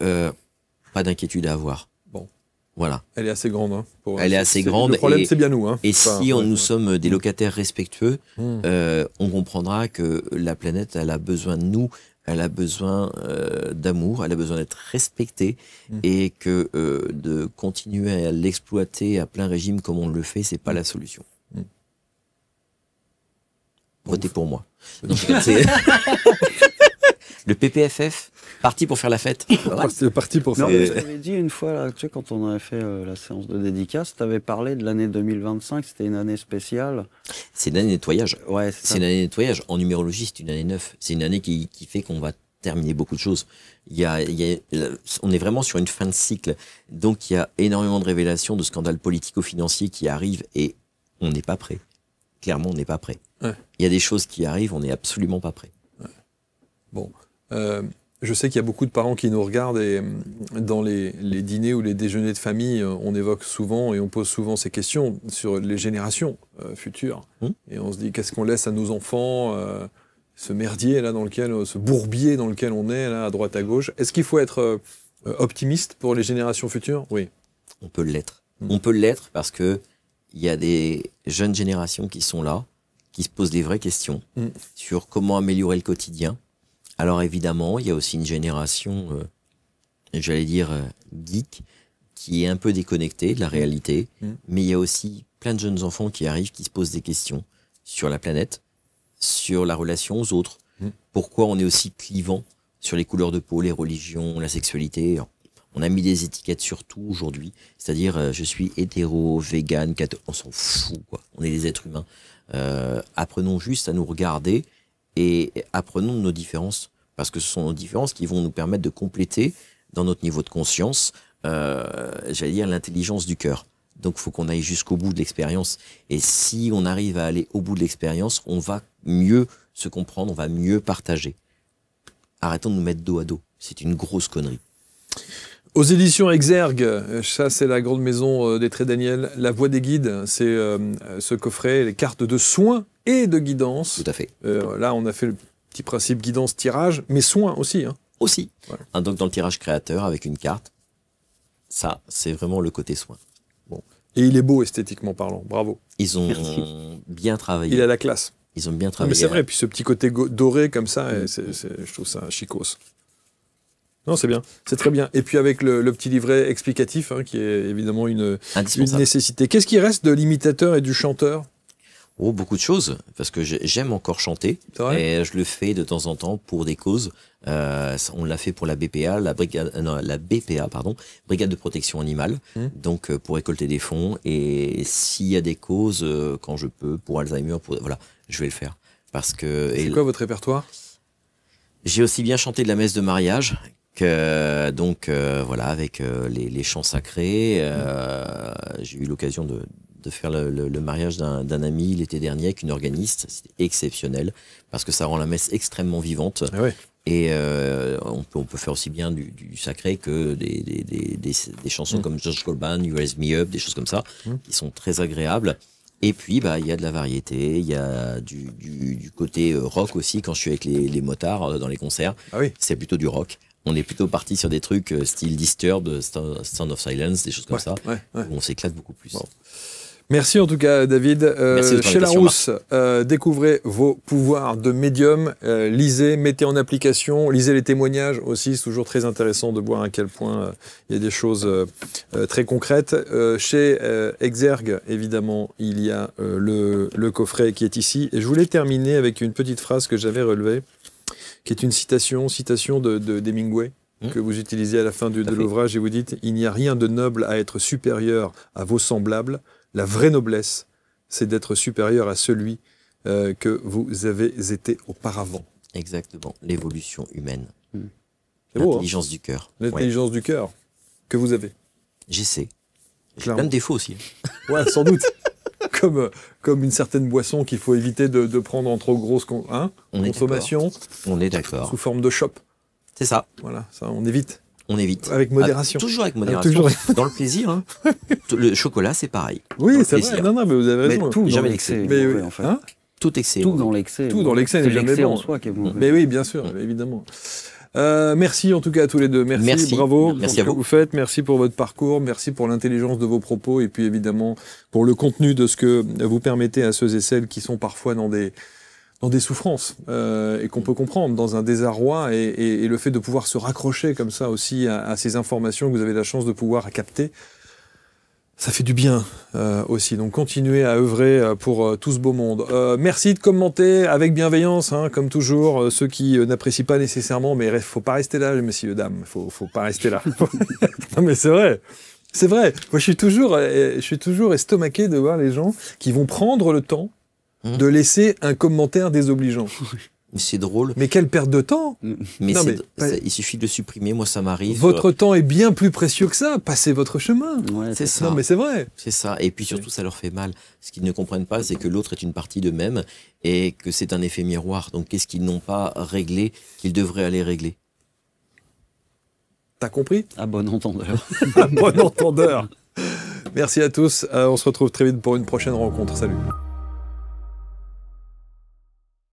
pas d'inquiétude à avoir. Bon. Voilà. Elle est assez grande. Elle est assez grande. Le problème, c'est bien nous. Et si nous sommes des locataires respectueux, on comprendra que la planète, elle a besoin de nous, elle a besoin d'amour, elle a besoin d'être respectée, et que de continuer à l'exploiter à plein régime comme on le fait, c'est pas la solution. Votez pour moi. Donc, le PPFF, parti pour faire la fête. C'est parti pour ça. J'avais dit une fois, là, tu sais, quand on avait fait la séance de dédicace, tu avais parlé de l'année 2025, c'était une année spéciale. C'est une année de nettoyage. Ouais, c'est une année de nettoyage. En numérologie, c'est une année 9. C'est une année qui fait qu'on va terminer beaucoup de choses. On est vraiment sur une fin de cycle. Donc, il y a énormément de révélations, de scandales politico-financiers qui arrivent et on n'est pas prêt. Clairement, on n'est pas prêt. Ouais. Il y a des choses qui arrivent, on n'est absolument pas prêt. Ouais. Bon. Je sais qu'il y a beaucoup de parents qui nous regardent et dans les dîners ou les déjeuners de famille, on évoque souvent et on pose souvent ces questions sur les générations futures. Et on se dit, qu'est-ce qu'on laisse à nos enfants, ce merdier là dans lequel, ce bourbier dans lequel on est là à droite à gauche. Est-ce qu'il faut être optimiste pour les générations futures? Oui. On peut l'être. On peut l'être parce que il y a des jeunes générations qui sont là, qui se posent des vraies questions sur comment améliorer le quotidien. Alors évidemment, il y a aussi une génération, j'allais dire geek, qui est un peu déconnectée de la réalité, mais il y a aussi plein de jeunes enfants qui arrivent, qui se posent des questions sur la planète, sur la relation aux autres, pourquoi on est aussi clivant sur les couleurs de peau, les religions, la sexualité. On a mis des étiquettes sur tout aujourd'hui, c'est-à-dire je suis hétéro, vegan, on s'en fout, quoi. On est des êtres humains. Apprenons juste à nous regarder et apprenons de nos différences, parce que ce sont nos différences qui vont nous permettre de compléter dans notre niveau de conscience, j'allais dire l'intelligence du cœur. Donc il faut qu'on aille jusqu'au bout de l'expérience. Et si on arrive à aller au bout de l'expérience, on va mieux se comprendre, on va mieux partager. Arrêtons de nous mettre dos à dos. C'est une grosse connerie. Aux éditions Exergue, ça c'est la grande maison des Traits Daniel. La Voix des guides, c'est ce coffret, les cartes de soins et de guidance. Tout à fait. Là, on a fait le petit principe guidance-tirage, mais soins aussi. Aussi. Ouais. Donc dans le tirage créateur, avec une carte, ça, c'est vraiment le côté soin. Bon. Et il est beau esthétiquement parlant, bravo. Ils ont bien travaillé. Il a la classe. Ils ont bien travaillé. Mais c'est vrai, puis ce petit côté doré comme ça, je trouve ça chicos. Non, c'est bien, c'est très bien. Et puis avec le petit livret explicatif, qui est évidemment une nécessité. Qu'est-ce qui reste de l'imitateur et du chanteur ? Oh, beaucoup de choses, parce que j'aime encore chanter, et je le fais de temps en temps pour des causes. On l'a fait pour la BPA, la BPA, Brigade de protection animale, donc pour récolter des fonds. Et s'il y a des causes, quand je peux, pour Alzheimer, voilà, je vais le faire. Parce que. C'est quoi votre répertoire ? J'ai aussi bien chanté de la messe de mariage. Donc voilà, avec les chants sacrés, j'ai eu l'occasion de faire le mariage d'un ami l'été dernier avec une organiste. C'était exceptionnel parce que ça rend la messe extrêmement vivante. Ah ouais. Et on peut faire aussi bien du sacré que des chansons comme George Colban, You Raise Me Up, des choses comme ça, qui sont très agréables. Et puis, il y a de la variété, il y a du côté rock aussi, quand je suis avec les motards dans les concerts. Ah oui. C'est plutôt du rock. On est plutôt parti sur des trucs style Disturbed, Sound of Silence, des choses comme ça, où on s'éclate beaucoup plus. Bon. Merci en tout cas, David. Chez Larousse, découvrez vos pouvoirs de médium, lisez, mettez en application, lisez les témoignages aussi, c'est toujours très intéressant de voir à quel point il y a des choses très concrètes. Chez Exergue, évidemment, il y a le coffret qui est ici. Et je voulais terminer avec une petite phrase que j'avais relevée, qui est une citation d'Hemingway, que vous utilisez à la fin de l'ouvrage, et vous dites « Il n'y a rien de noble à être supérieur à vos semblables. La vraie noblesse, c'est d'être supérieur à celui que vous avez été auparavant. » Exactement, l'évolution humaine. C'est beau, l'intelligence du cœur. L'intelligence du cœur que vous avez. J'essaie. J'ai plein de défauts aussi. Ouais, sans doute. Comme une certaine boisson qu'il faut éviter de prendre en trop grosse consommation. On est d'accord. Sous forme de chope. C'est ça. Voilà, ça on évite. On évite. Avec modération. Toujours avec modération. Toujours. Dans le plaisir. Hein. Le chocolat, c'est pareil. Oui, c'est vrai. Non, mais vous avez raison. Mais tout dans Jamais l'excès. Mais mauvais, oui. en fait. Hein, Tout excès. Tout dans l'excès. tout dans l'excès C'est n'est jamais l'excès bon. en soi qui est mauvais. Mais oui, bien sûr, évidemment. Merci en tout cas à tous les deux. Merci. Bravo Merci pour à ce que vous. vous faites. Merci pour votre parcours. Merci pour l'intelligence de vos propos et puis évidemment pour le contenu de ce que vous permettez à ceux et celles qui sont parfois dans des souffrances et qu'on peut comprendre, dans un désarroi et le fait de pouvoir se raccrocher comme ça aussi à ces informations que vous avez la chance de pouvoir capter. Ça fait du bien aussi, donc continuez à œuvrer pour tout ce beau monde. Merci de commenter avec bienveillance, hein, comme toujours, ceux qui n'apprécient pas nécessairement, mais il faut pas rester là, messieurs, dames, faut pas rester là. Non mais c'est vrai, moi je suis toujours estomaqué de voir les gens qui vont prendre le temps de laisser un commentaire désobligeant. C'est drôle. Mais quelle perte de temps! Mais, Non, il suffit de le supprimer. Moi, ça m'arrive. Votre temps est bien plus précieux que ça. Passez votre chemin. Ouais, C'est ça. Non, mais c'est vrai. C'est ça. Et puis surtout, ça leur fait mal. Ce qu'ils ne comprennent pas, c'est que l'autre est une partie d'eux-mêmes et que c'est un effet miroir. Donc, qu'est-ce qu'ils n'ont pas réglé qu'ils devraient aller régler? T'as compris? À bon entendeur. À bon entendeur. Merci à tous. On se retrouve très vite pour une prochaine rencontre. Salut.